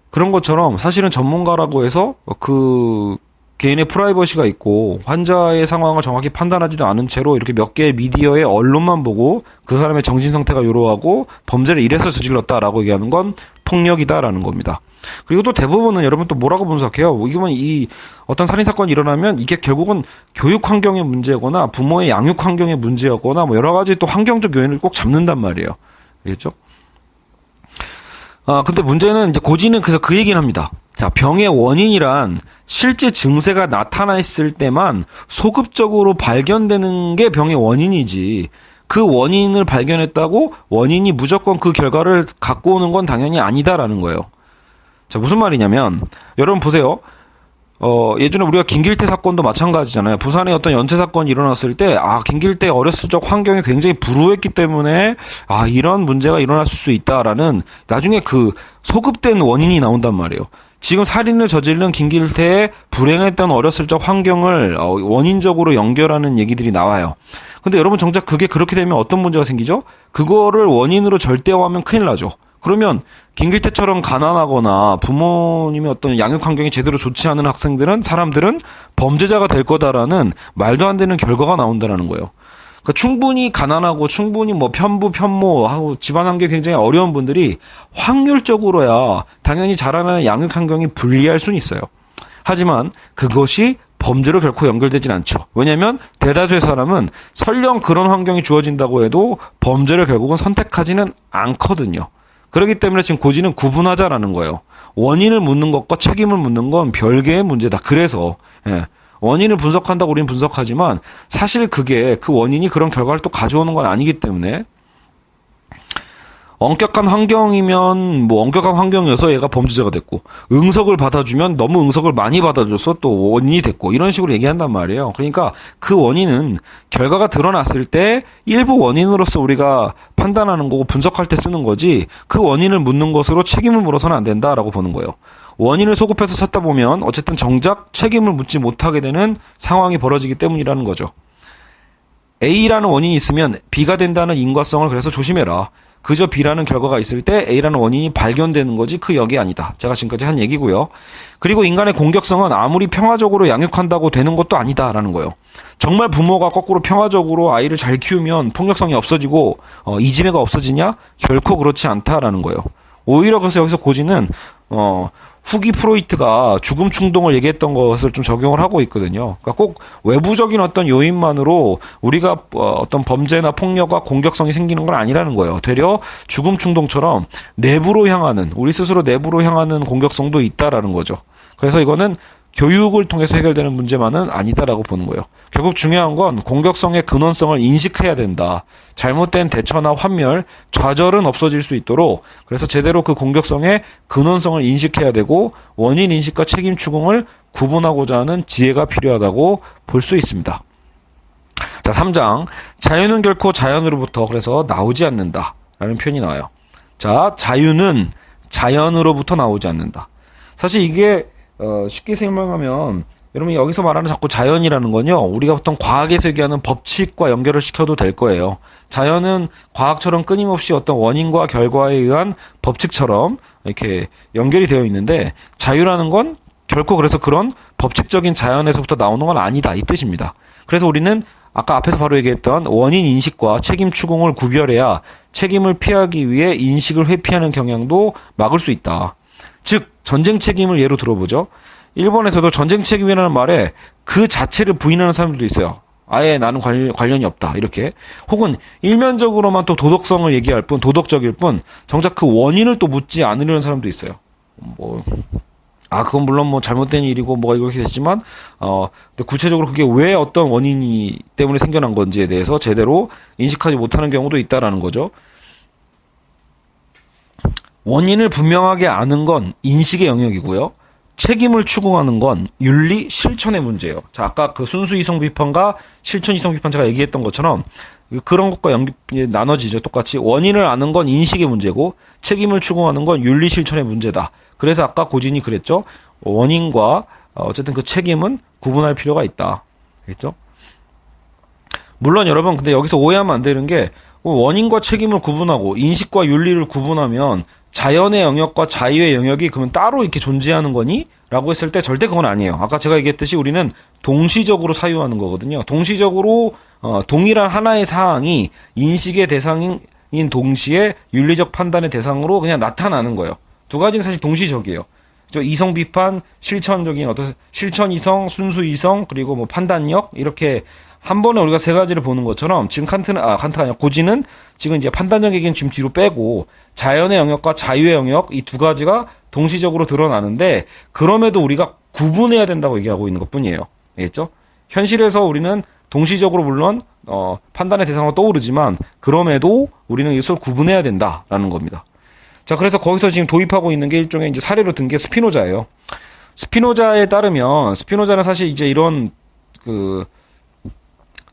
그런 것처럼 사실은 전문가라고 해서 그 개인의 프라이버시가 있고 환자의 상황을 정확히 판단하지도 않은 채로 이렇게 몇 개의 미디어의 언론만 보고 그 사람의 정신 상태가 요로하고 범죄를 이래서 저질렀다라고 얘기하는 건 폭력이다라는 겁니다. 그리고 또 대부분은 여러분 또 뭐라고 분석해요? 이건 어떤 살인사건이 일어나면 이게 결국은 교육 환경의 문제거나 부모의 양육 환경의 문제였거나 뭐 여러 가지 또 환경적 요인을 꼭 잡는단 말이에요. 알겠죠? 근데 문제는 이제 고지는 그래서 그 얘기는 합니다. 자, 병의 원인이란 실제 증세가 나타났을 때만 소급적으로 발견되는 게 병의 원인이지 그 원인을 발견했다고 원인이 무조건 그 결과를 갖고 오는 건 당연히 아니다라는 거예요. 자, 무슨 말이냐면 여러분 보세요. 예전에 우리가 김길태 사건도 마찬가지잖아요. 부산에 어떤 연쇄 사건이 일어났을 때 김길태 어렸을 적 환경이 굉장히 불우했기 때문에 이런 문제가 일어났을 수 있다라는 나중에 그 소급된 원인이 나온단 말이에요. 지금 살인을 저지른 김길태의 불행했던 어렸을 적 환경을 원인적으로 연결하는 얘기들이 나와요. 근데 여러분 정작 그게 그렇게 되면 어떤 문제가 생기죠? 그거를 원인으로 절대화하면 큰일 나죠. 그러면 김길태처럼 가난하거나 부모님의 어떤 양육 환경이 제대로 좋지 않은 사람들은 범죄자가 될 거다라는 말도 안 되는 결과가 나온다라는 거예요. 그러니까 충분히 가난하고 충분히 편모하고 집안 환경이 굉장히 어려운 분들이 확률적으로야 당연히 자라나는 양육 환경이 불리할 수는 있어요. 하지만 그것이 범죄로 결코 연결되진 않죠. 왜냐하면 대다수의 사람은 설령 그런 환경이 주어진다고 해도 범죄를 결국은 선택하지는 않거든요. 그렇기 때문에 지금 고지는 구분하자라는 거예요. 원인을 묻는 것과 책임을 묻는 건 별개의 문제다. 그래서 원인을 분석한다고 우리는 분석하지만 사실 그게 그 원인이 그런 결과를 또 가져오는 건 아니기 때문에 엄격한 환경이면 엄격한 환경이어서 얘가 범죄자가 됐고 응석을 받아주면 너무 응석을 많이 받아줘서 또 원인이 됐고 이런 식으로 얘기한단 말이에요. 그러니까 그 원인은 결과가 드러났을 때 일부 원인으로서 우리가 판단하는 거고 분석할 때 쓰는 거지 그 원인을 묻는 것으로 책임을 물어서는 안 된다라고 보는 거예요. 원인을 소급해서 찾다 보면 어쨌든 정작 책임을 묻지 못하게 되는 상황이 벌어지기 때문이라는 거죠. A라는 원인이 있으면 B가 된다는 인과성을 그래서 조심해라. 그저 B라는 결과가 있을 때 A라는 원인이 발견되는 거지 그 역이 아니다. 제가 지금까지 한 얘기고요. 그리고 인간의 공격성은 아무리 평화적으로 양육한다고 되는 것도 아니다라는 거예요. 정말 부모가 거꾸로 평화적으로 아이를 잘 키우면 폭력성이 없어지고 이지매가 없어지냐? 결코 그렇지 않다라는 거예요. 오히려 그래서 여기서 고지는 후기 프로이트가 죽음 충동을 얘기했던 것을 좀 적용을 하고 있거든요. 그러니까 꼭 외부적인 어떤 요인만으로 우리가 어떤 범죄나 폭력과 공격성이 생기는 건 아니라는 거예요. 되려 죽음 충동처럼 우리 스스로 내부로 향하는 공격성도 있다라는 거죠. 그래서 이거는 교육을 통해서 해결되는 문제만은 아니다라고 보는 거예요. 결국 중요한 건 공격성의 근원성을 인식해야 된다. 잘못된 대처나 환멸, 좌절은 없어질 수 있도록 그래서 제대로 그 공격성의 근원성을 인식해야 되고 원인 인식과 책임 추궁을 구분하고자 하는 지혜가 필요하다고 볼 수 있습니다. 자, 3장. 자유는 결코 자연으로부터 그래서 나오지 않는다. 라는 표현이 나와요. 자, 자유는 자연으로부터 나오지 않는다. 사실 이게 쉽게 설명하면 여러분 여기서 말하는 자꾸 자연이라는 건요, 우리가 보통 과학에서 얘기하는 법칙과 연결을 시켜도 될 거예요. 자연은 과학처럼 끊임없이 어떤 원인과 결과에 의한 법칙처럼 이렇게 연결이 되어 있는데, 자유라는 건 결코 그래서 그런 법칙적인 자연에서부터 나오는 건 아니다, 이 뜻입니다. 그래서 우리는 아까 앞에서 바로 얘기했던 원인 인식과 책임 추궁을 구별해야 책임을 피하기 위해 인식을 회피하는 경향도 막을 수 있다. 즉 전쟁 책임을 예로 들어보죠. 일본에서도 전쟁 책임이라는 말에 그 자체를 부인하는 사람들도 있어요. 아예 나는 관련이 없다, 이렇게. 혹은 일면적으로만 또 도덕성을 얘기할 뿐, 도덕적일 뿐, 정작 그 원인을 또 묻지 않으려는 사람도 있어요. 그건 물론 뭐 잘못된 일이고 뭐가 이렇게 됐지만, 근데 구체적으로 그게 왜 어떤 원인이 때문에 생겨난 건지에 대해서 제대로 인식하지 못하는 경우도 있다라는 거죠. 원인을 분명하게 아는 건 인식의 영역이고요. 책임을 추궁하는 건 윤리 실천의 문제예요. 자, 아까 그 순수 이성 비판과 실천 이성 비판 제가 얘기했던 것처럼 그런 것과 나눠지죠. 똑같이 원인을 아는 건 인식의 문제고 책임을 추궁하는 건 윤리 실천의 문제다. 그래서 아까 고진이 그랬죠. 원인과 어쨌든 그 책임은 구분할 필요가 있다. 알겠죠? 물론 여러분, 근데 여기서 오해하면 안 되는 게, 원인과 책임을 구분하고 인식과 윤리를 구분하면 자연의 영역과 자유의 영역이 그러면 따로 이렇게 존재하는 거니? 라고 했을 때 절대 그건 아니에요. 아까 제가 얘기했듯이 우리는 동시적으로 사유하는 거거든요. 동시적으로 동일한 하나의 사항이 인식의 대상인 동시에 윤리적 판단의 대상으로 그냥 나타나는 거예요. 두 가지는 사실 동시적이에요. 이성 비판, 실천적인 어떤 실천 이성, 순수 이성, 그리고 뭐 판단력, 이렇게 한 번에 우리가 세 가지를 보는 것처럼 지금 칸트가 아니라 고진은 지금 이제 판단력 얘기는 지금 뒤로 빼고 자연의 영역과 자유의 영역, 이 두 가지가 동시적으로 드러나는데, 그럼에도 우리가 구분해야 된다고 얘기하고 있는 것 뿐이에요. 알겠죠? 현실에서 우리는 동시적으로 물론 판단의 대상으로 떠오르지만 그럼에도 우리는 이것을 구분해야 된다라는 겁니다. 자, 그래서 거기서 지금 도입하고 있는 게 일종의 이제 사례로 든 게 스피노자예요. 스피노자에 따르면, 스피노자는 사실 이제 이런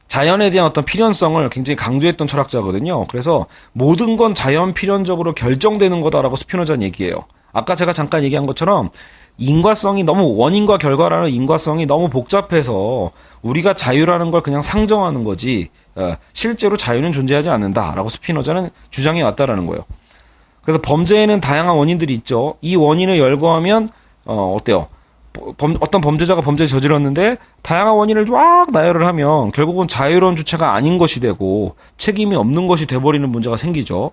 자연에 대한 어떤 필연성을 굉장히 강조했던 철학자거든요. 그래서 모든 건 자연 필연적으로 결정되는 거다라고 스피노자는 얘기해요. 아까 제가 잠깐 얘기한 것처럼 인과성이 너무, 원인과 결과라는 인과성이 너무 복잡해서 우리가 자유라는 걸 그냥 상정하는 거지, 실제로 자유는 존재하지 않는다라고 스피노자는 주장해 왔다라는 거예요. 그래서 범죄에는 다양한 원인들이 있죠. 이 원인을 열거하면 어때요? 어떤 범죄자가 범죄를 저질렀는데 다양한 원인을 쫙 나열을 하면 결국은 자유로운 주체가 아닌 것이 되고 책임이 없는 것이 돼버리는 문제가 생기죠.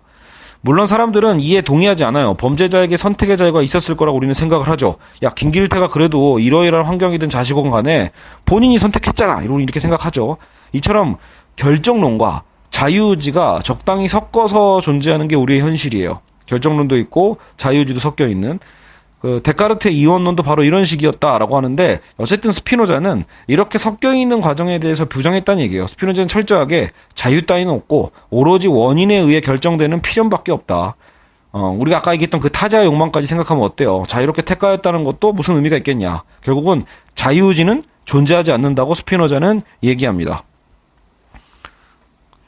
물론 사람들은 이에 동의하지 않아요. 범죄자에게 선택의 자유가 있었을 거라고 우리는 생각을 하죠. 야, 김길태가 그래도 이러이러한 환경이든 자식이건 간에 본인이 선택했잖아, 이렇게 생각하죠. 이처럼 결정론과 자유의지가 적당히 섞어서 존재하는 게 우리의 현실이에요. 결정론도 있고 자유의지도 섞여 있는. 데카르트의 이원론도 바로 이런 식이었다라고 하는데, 어쨌든 스피노자는 이렇게 섞여 있는 과정에 대해서 부정했다는 얘기예요. 스피노자는 철저하게 자유 따위는 없고 오로지 원인에 의해 결정되는 필연밖에 없다. 우리가 아까 얘기했던 그 타자의 욕망까지 생각하면 어때요? 자유롭게 택하였다는 것도 무슨 의미가 있겠냐? 결국은 자유의지는 존재하지 않는다고 스피노자는 얘기합니다.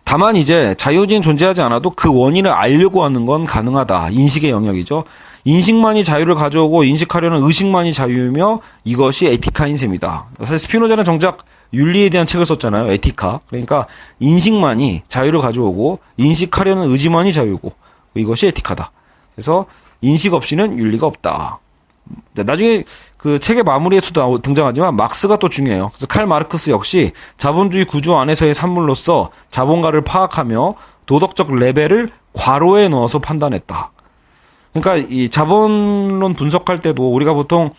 다만 이제 자유의지는 존재하지 않아도 그 원인을 알려고 하는 건 가능하다. 인식의 영역이죠. 인식만이 자유를 가져오고 인식하려는 의식만이 자유이며 이것이 에티카인 셈이다. 사실 스피노자는 정작 윤리에 대한 책을 썼잖아요. 에티카. 그러니까 인식만이 자유를 가져오고 인식하려는 의지만이 자유고 이것이 에티카다. 그래서 인식 없이는 윤리가 없다. 나중에 그 책의 마무리에서도 등장하지만 막스가 또 중요해요. 그래서 칼 마르크스 역시 자본주의 구조 안에서의 산물로서 자본가를 파악하며 도덕적 레벨을 괄호에 넣어서 판단했다. 그러니까 이 자본론 분석할 때도 우리가 보통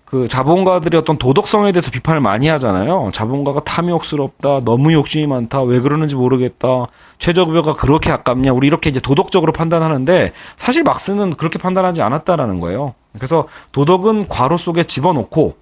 그 자본가들의 어떤 도덕성에 대해서 비판을 많이 하잖아요. 자본가가 탐욕스럽다, 너무 욕심이 많다, 왜 그러는지 모르겠다, 최저급여가 그렇게 아깝냐, 우리 이렇게 이제 도덕적으로 판단하는데 사실 막스는 그렇게 판단하지 않았다라는 거예요. 그래서 도덕은 괄호 속에 집어넣고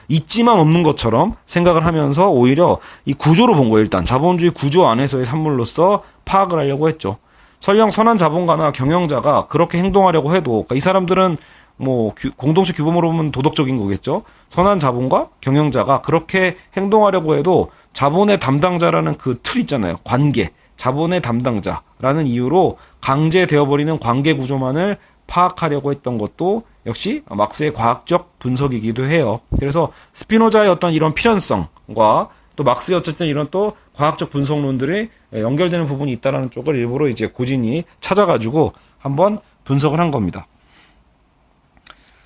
있지만 없는 것처럼 생각을 하면서 오히려 이 구조로 본 거예요. 일단 자본주의 구조 안에서의 산물로서 파악을 하려고 했죠. 설령 선한 자본가나 경영자가 그렇게 행동하려고 해도, 그러니까 이 사람들은 뭐 공동체 규범으로 보면 도덕적인 거겠죠. 선한 자본가, 경영자가 그렇게 행동하려고 해도 자본의 담당자라는 그 틀 있잖아요. 관계, 자본의 담당자라는 이유로 강제되어버리는 관계 구조만을 파악하려고 했던 것도 역시 막스의 과학적 분석이기도 해요. 그래서 스피노자의 어떤 이런 필연성과 또 막스의 어쨌든 이런 또 과학적 분석론들이 연결되는 부분이 있다라는 쪽을 일부러 이제 고진이 찾아가지고 한번 분석을 한 겁니다.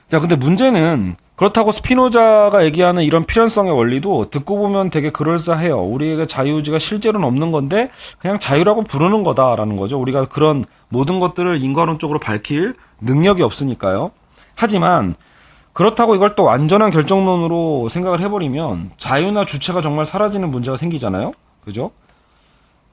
자, 근데 문제는 그렇다고 스피노자가 얘기하는 이런 필연성의 원리도 듣고 보면 되게 그럴싸해요. 우리에게 자유의지가 실제로는 없는 건데 그냥 자유라고 부르는 거다라는 거죠. 우리가 그런 모든 것들을 인과론적으로 밝힐 능력이 없으니까요. 하지만 그렇다고 이걸 또 완전한 결정론으로 생각을 해버리면 자유나 주체가 정말 사라지는 문제가 생기잖아요. 그죠?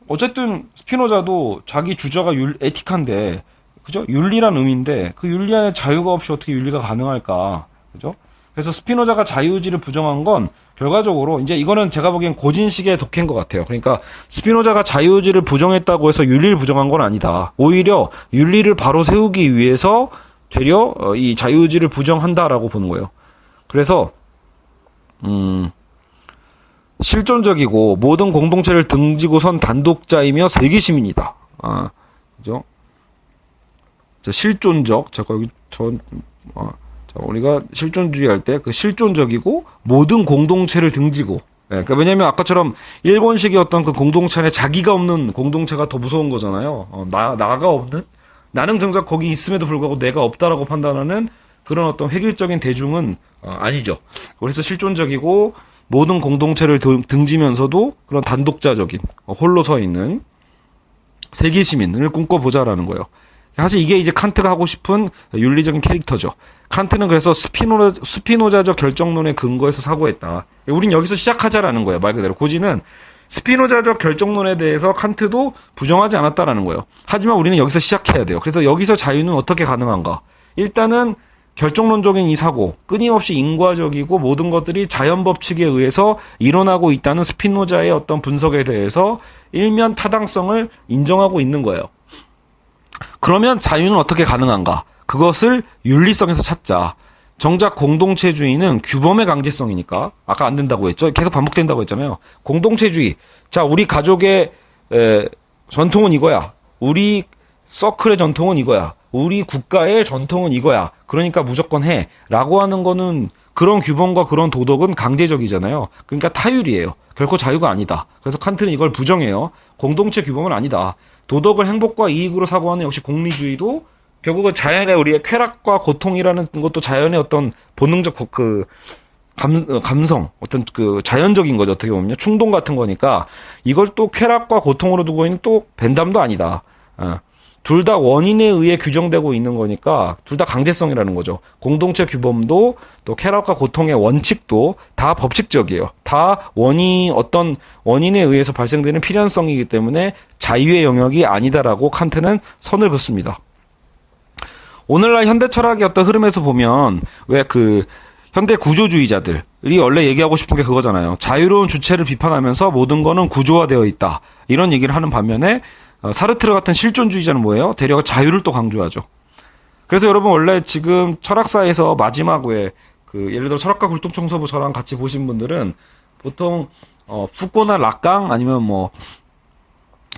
어쨌든 스피노자도 자기 주자가 에틱한데, 그죠? 윤리란 의미인데 그 윤리 안에 자유가 없이 어떻게 윤리가 가능할까? 그죠? 그래서 스피노자가 자유의지를 부정한 건 결과적으로 이제 이거는 제가 보기엔 고진식의 독해인 것 같아요. 그러니까 스피노자가 자유의지를 부정했다고 해서 윤리를 부정한 건 아니다. 오히려 윤리를 바로 세우기 위해서 되려 이 자유의지를 부정한다라고 보는 거예요. 그래서 실존적이고 모든 공동체를 등지고 선 단독자이며 세계 시민이다. 그죠? 자, 실존적, 잠깐 여기 우리가 실존주의 할 때 그 실존적이고 모든 공동체를 등지고, 그러니까 왜냐면 아까처럼 일본식의 어떤 그 공동체 안에 자기가 없는 공동체가 더 무서운 거잖아요. 나가 없는, 나는 정작 거기 있음에도 불구하고 내가 없다라고 판단하는 그런 어떤 획일적인 대중은 아니죠. 그래서 실존적이고 모든 공동체를 등지면서도 그런 단독자적인 홀로 서 있는 세계 시민을 꿈꿔보자라는 거예요. 사실 이게 이제 칸트가 하고 싶은 윤리적인 캐릭터죠. 칸트는 그래서 스피노자적 결정론의 근거에서 사고했다. 우린 여기서 시작하자라는 거예요. 말 그대로 고지는 스피노자적 결정론에 대해서 칸트도 부정하지 않았다라는 거예요. 하지만 우리는 여기서 시작해야 돼요. 그래서 여기서 자유는 어떻게 가능한가? 일단은 결정론적인 이 사고, 끊임없이 인과적이고 모든 것들이 자연 법칙에 의해서 일어나고 있다는 스피노자의 어떤 분석에 대해서 일면 타당성을 인정하고 있는 거예요. 그러면 자유는 어떻게 가능한가? 그것을 윤리성에서 찾자. 정작 공동체주의는 규범의 강제성이니까 아까 안 된다고 했죠. 계속 반복된다고 했잖아요. 공동체주의. 자, 우리 가족의 전통은 이거야. 우리 서클의 전통은 이거야. 우리 국가의 전통은 이거야. 그러니까 무조건 해. 라고 하는 거는 그런 규범과 그런 도덕은 강제적이잖아요. 그러니까 타율이에요. 결코 자유가 아니다. 그래서 칸트는 이걸 부정해요. 공동체 규범은 아니다. 도덕을 행복과 이익으로 사고하는 역시 공리주의도 결국은 자연의 우리의 쾌락과 고통이라는 것도 자연의 어떤 본능적 감성, 어떤 그 자연적인 거죠. 어떻게 보면 충동 같은 거니까 이걸 또 쾌락과 고통으로 두고 있는 또 벤담도 아니다. 둘 다 원인에 의해 규정되고 있는 거니까 둘 다 강제성이라는 거죠. 공동체 규범도 또 쾌락과 고통의 원칙도 다 법칙적이에요. 다 어떤 원인에 의해서 발생되는 필연성이기 때문에 자유의 영역이 아니다라고 칸트는 선을 긋습니다. 오늘날 현대 철학의 어떤 흐름에서 보면 왜 그 현대 구조주의자들이 원래 얘기하고 싶은 게 그거잖아요. 자유로운 주체를 비판하면서 모든 거는 구조화되어 있다. 이런 얘기를 하는 반면에 사르트르 같은 실존주의자는 뭐예요? 대려 자유를 또 강조하죠. 그래서 여러분 원래 지금 철학사에서 마지막 예를 들어 철학과 굴뚝청소부 저랑 같이 보신 분들은 보통 푸코나 락강 아니면 뭐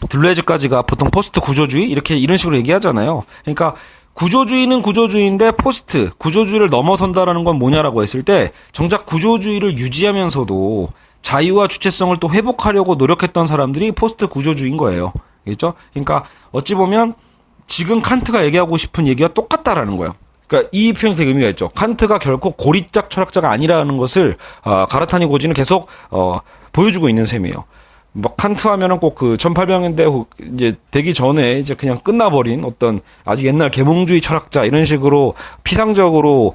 들레즈까지가 보통 포스트 구조주의 이런 식으로 얘기하잖아요. 그러니까 구조주의는 구조주의인데 포스트 구조주의를 넘어선다라는 건 뭐냐라고 했을 때 정작 구조주의를 유지하면서도 자유와 주체성을 또 회복하려고 노력했던 사람들이 포스트 구조주의인 거예요. 알겠죠? 그러니까 어찌 보면 지금 칸트가 얘기하고 싶은 얘기가 똑같다라는 거예요. 그러니까 이 표현이 되게 의미가 있죠. 칸트가 결코 고리짝 철학자가 아니라는 것을 가라타니 고지는 계속 보여주고 있는 셈이에요. 막 칸트 하면은 꼭 그 1800년대 이제 되기 전에 이제 그냥 끝나버린 어떤 아주 옛날 계몽주의 철학자 이런 식으로 피상적으로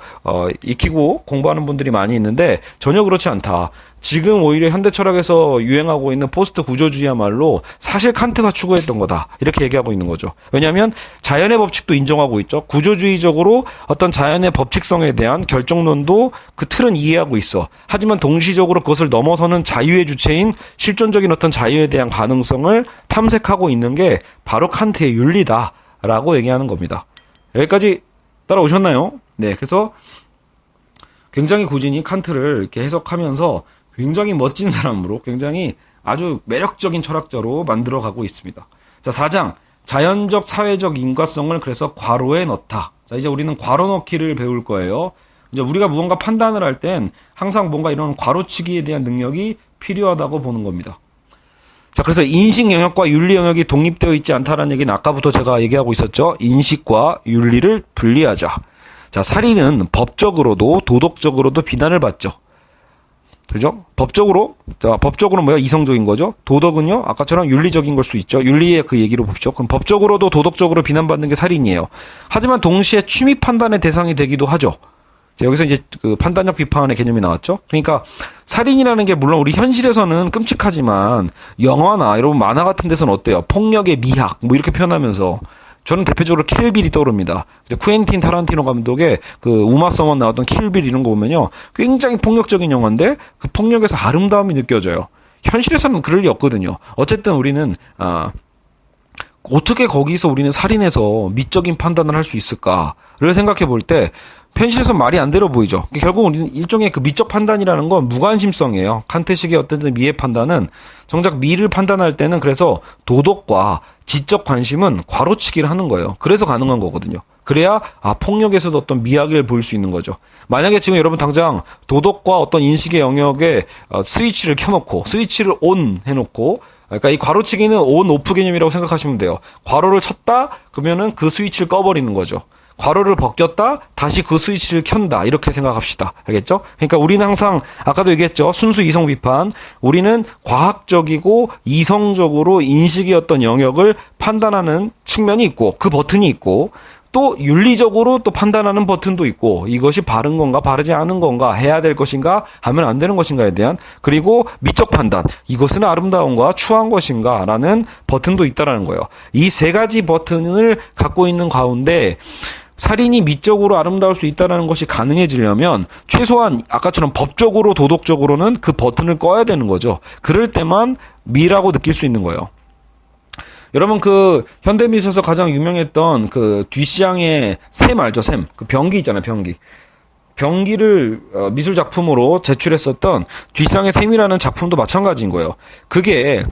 익히고 공부하는 분들이 많이 있는데 전혀 그렇지 않다. 지금 오히려 현대 철학에서 유행하고 있는 포스트 구조주의야말로 사실 칸트가 추구했던 거다. 이렇게 얘기하고 있는 거죠. 왜냐하면 자연의 법칙도 인정하고 있죠. 구조주의적으로 어떤 자연의 법칙성에 대한 결정론도 그 틀은 이해하고 있어. 하지만 동시적으로 그것을 넘어서는 자유의 주체인 실존적인 어떤 자유에 대한 가능성을 탐색하고 있는 게 바로 칸트의 윤리다라고 얘기하는 겁니다. 여기까지 따라오셨나요? 네, 그래서 굉장히 고진이 칸트를 이렇게 해석하면서 굉장히 멋진 사람으로 굉장히 아주 매력적인 철학자로 만들어가고 있습니다. 자, 4장 자연적 사회적 인과성을 그래서 괄호에 넣다. 자, 이제 우리는 괄호 넣기를 배울 거예요. 이제 우리가 무언가 판단을 할 땐 항상 뭔가 이런 괄호치기에 대한 능력이 필요하다고 보는 겁니다. 자, 그래서 인식 영역과 윤리 영역이 독립되어 있지 않다라는 얘기는 아까부터 제가 얘기하고 있었죠. 인식과 윤리를 분리하자. 자, 살인은 법적으로도 도덕적으로도 비난을 받죠. 그죠? 법적으로 뭐야? 이성적인 거죠. 도덕은요, 아까처럼 윤리적인 걸 수 있죠. 윤리의 그 얘기로 봅시다. 그럼 법적으로도 도덕적으로 비난받는 게 살인이에요. 하지만 동시에 취미 판단의 대상이 되기도 하죠. 자, 여기서 이제 그 판단력 비판의 개념이 나왔죠. 그러니까 살인이라는 게 물론 우리 현실에서는 끔찍하지만 영화나 여러분 만화 같은 데서는 어때요? 폭력의 미학 뭐 이렇게 표현하면서 저는 대표적으로 킬빌이 떠오릅니다. 쿠엔틴 타란티노 감독의 그 우마 서먼 나왔던 킬빌 이런 거 보면요, 굉장히 폭력적인 영화인데 그 폭력에서 아름다움이 느껴져요. 현실에서는 그럴 리 없거든요. 어쨌든 우리는 어떻게 거기서 우리는 살인해서 미적인 판단을 할 수 있을까를 생각해 볼 때 현실에서 말이 안 되려 보이죠. 결국 우리는 일종의 그 미적 판단이라는 건 무관심성이에요. 칸트식의 어떤 미의 판단은 정작 미를 판단할 때는 그래서 도덕과 지적 관심은 괄호치기를 하는 거예요. 그래서 가능한 거거든요. 그래야 폭력에서도 어떤 미학을 보일 수 있는 거죠. 만약에 지금 여러분 당장 도덕과 어떤 인식의 영역에 스위치를 켜놓고 스위치를 온 해놓고, 그러니까 이 괄호치기는 온 오프 개념이라고 생각하시면 돼요. 괄호를 쳤다 그러면은 그 스위치를 꺼버리는 거죠. 괄호를 벗겼다 다시 그 스위치를 켠다 이렇게 생각합시다. 알겠죠? 그러니까 우리는 항상 아까도 얘기했죠. 순수 이성 비판. 우리는 과학적이고 이성적으로 인식의 어떤 영역을 판단하는 측면이 있고 그 버튼이 있고 또 윤리적으로 또 판단하는 버튼도 있고 이것이 바른 건가 바르지 않은 건가 해야 될 것인가 하면 안 되는 것인가에 대한, 그리고 미적 판단 이것은 아름다운가 추한 것인가 라는 버튼도 있다라는 거예요. 이 세 가지 버튼을 갖고 있는 가운데 살인이 미적으로 아름다울 수 있다는 것이 가능해지려면 최소한 아까처럼 법적으로 도덕적으로는 그 버튼을 꺼야 되는 거죠. 그럴 때만 미라고 느낄 수 있는 거예요. 여러분 그 현대미술에서 가장 유명했던 그 뒷시장의 샘 알죠? 샘. 그 병기 있잖아요. 병기를 미술 작품으로 제출했었던 뒷상의 샘이라는 작품도 마찬가지인 거예요. 그게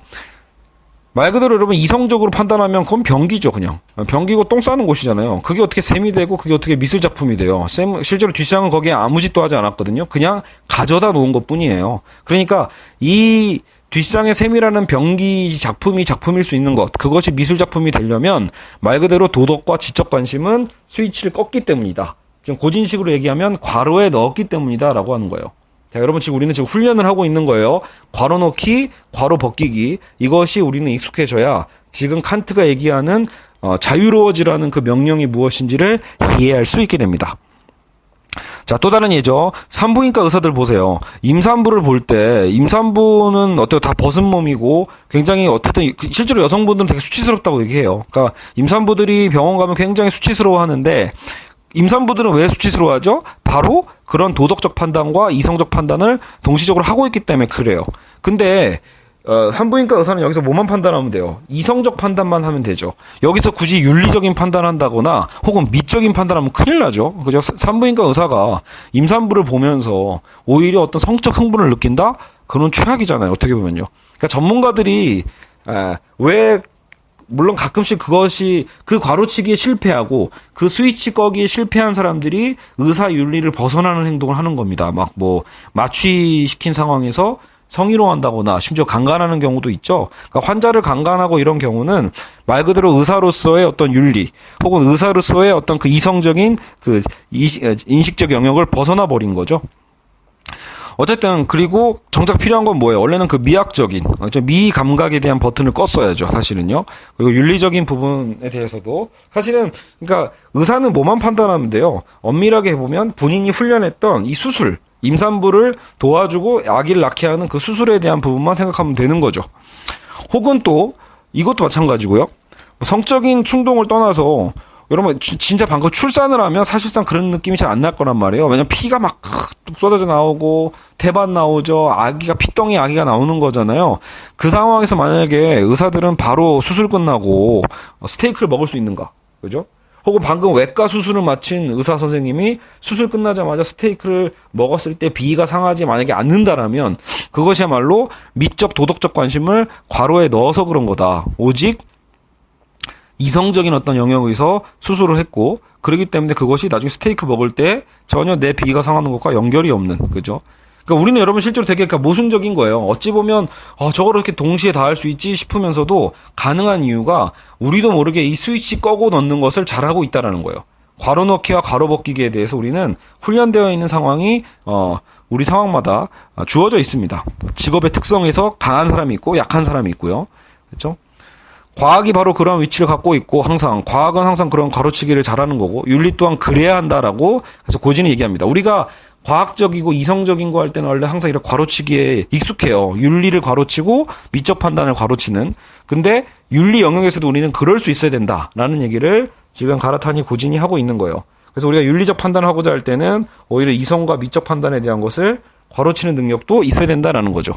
말 그대로 여러분 이성적으로 판단하면 그건 병기죠. 그냥 병기고 똥 싸는 곳이잖아요. 그게 어떻게 샘이 되고 그게 어떻게 미술 작품이 돼요. 실제로 뒷상은 거기에 아무 짓도 하지 않았거든요. 그냥 가져다 놓은 것뿐이에요. 그러니까 이 뒷상의 샘이라는 병기 작품일 수 있는 것, 그것이 미술 작품이 되려면 말 그대로 도덕과 지적 관심은 스위치를 껐기 때문이다. 지금 고진식으로 얘기하면 괄호에 넣었기 때문이다 라고 하는 거예요. 자, 여러분 우리는 지금 훈련을 하고 있는 거예요. 괄호 넣기, 괄호 벗기기. 이것이 우리는 익숙해져야 지금 칸트가 얘기하는 자유로워지라는 그 명령이 무엇인지를 이해할 수 있게 됩니다. 자, 또 다른 예죠. 산부인과 의사들 보세요. 임산부를 볼 때 임산부는 어때요? 다 벗은 몸이고 굉장히 어쨌든 실제로 여성분들은 되게 수치스럽다고 얘기해요. 그러니까 임산부들이 병원 가면 굉장히 수치스러워하는데 임산부들은 왜 수치스러워하죠? 바로 그런 도덕적 판단과 이성적 판단을 동시적으로 하고 있기 때문에 그래요. 근데 산부인과 의사는 여기서 뭐만 판단하면 돼요? 이성적 판단만 하면 되죠. 여기서 굳이 윤리적인 판단한다거나 혹은 미적인 판단하면 큰일 나죠. 그죠? 산부인과 의사가 임산부를 보면서 오히려 어떤 성적 흥분을 느낀다? 그건 최악이잖아요. 어떻게 보면요. 그러니까 전문가들이 왜 물론 가끔씩 그것이 그 괄호치기에 실패하고 그 스위치 꺼기에 실패한 사람들이 의사 윤리를 벗어나는 행동을 하는 겁니다. 막 뭐 마취시킨 상황에서 성희롱한다거나 심지어 강간하는 경우도 있죠. 그러니까 환자를 강간하고 이런 경우는 말 그대로 의사로서의 어떤 윤리 혹은 의사로서의 어떤 그 이성적인 그 인식적 영역을 벗어나 버린 거죠. 어쨌든 그리고 정작 필요한 건 뭐예요? 원래는 그 미학적인 미 감각에 대한 버튼을 껐어야죠. 사실은요. 그리고 윤리적인 부분에 대해서도 사실은 그러니까 의사는 뭐만 판단하면 돼요. 엄밀하게 해보면 본인이 훈련했던 이 수술 임산부를 도와주고 아기를 낳게 하는 그 수술에 대한 부분만 생각하면 되는 거죠. 혹은 또 이것도 마찬가지고요. 성적인 충동을 떠나서 여러분 진짜 방금 출산을 하면 사실상 그런 느낌이 잘 안 날 거란 말이에요. 왜냐면 피가 막 쏟아져 나오고 태반 나오죠. 아기가 피덩이 아기가 나오는 거잖아요. 그 상황에서 만약에 의사들은 바로 수술 끝나고 스테이크를 먹을 수 있는가? 그죠? 혹은 방금 외과 수술을 마친 의사 선생님이 수술 끝나자마자 스테이크를 먹었을 때 비위가 상하지 만약에 않는다라면 그것이야말로 미적 도덕적 관심을 괄호에 넣어서 그런 거다. 오직 이성적인 어떤 영역에서 수술을 했고, 그렇기 때문에 그것이 나중에 스테이크 먹을 때 전혀 내 비위가 상하는 것과 연결이 없는, 그죠? 그러니까 우리는 여러분 실제로 되게 모순적인 거예요. 어찌 보면 저걸 이렇게 동시에 다 할 수 있지 싶으면서도 가능한 이유가 우리도 모르게 이 스위치 꺼고 넣는 것을 잘하고 있다라는 거예요. 괄호 넣기와 괄호 벗기기에 대해서 우리는 훈련되어 있는 상황이 우리 상황마다 주어져 있습니다. 직업의 특성에서 강한 사람이 있고 약한 사람이 있고요. 그렇죠? 과학이 바로 그런 위치를 갖고 있고 과학은 항상 그런 가로치기를 잘하는 거고 윤리 또한 그래야 한다라고 그래서 고진이 얘기합니다. 우리가 과학적이고 이성적인 거 할 때는 원래 항상 이렇게 가로치기에 익숙해요. 윤리를 가로치고 미적 판단을 가로치는. 근데 윤리 영역에서도 우리는 그럴 수 있어야 된다라는 얘기를 지금 가라타니 고진이 하고 있는 거예요. 그래서 우리가 윤리적 판단을 하고자 할 때는 오히려 이성과 미적 판단에 대한 것을 가로치는 능력도 있어야 된다라는 거죠.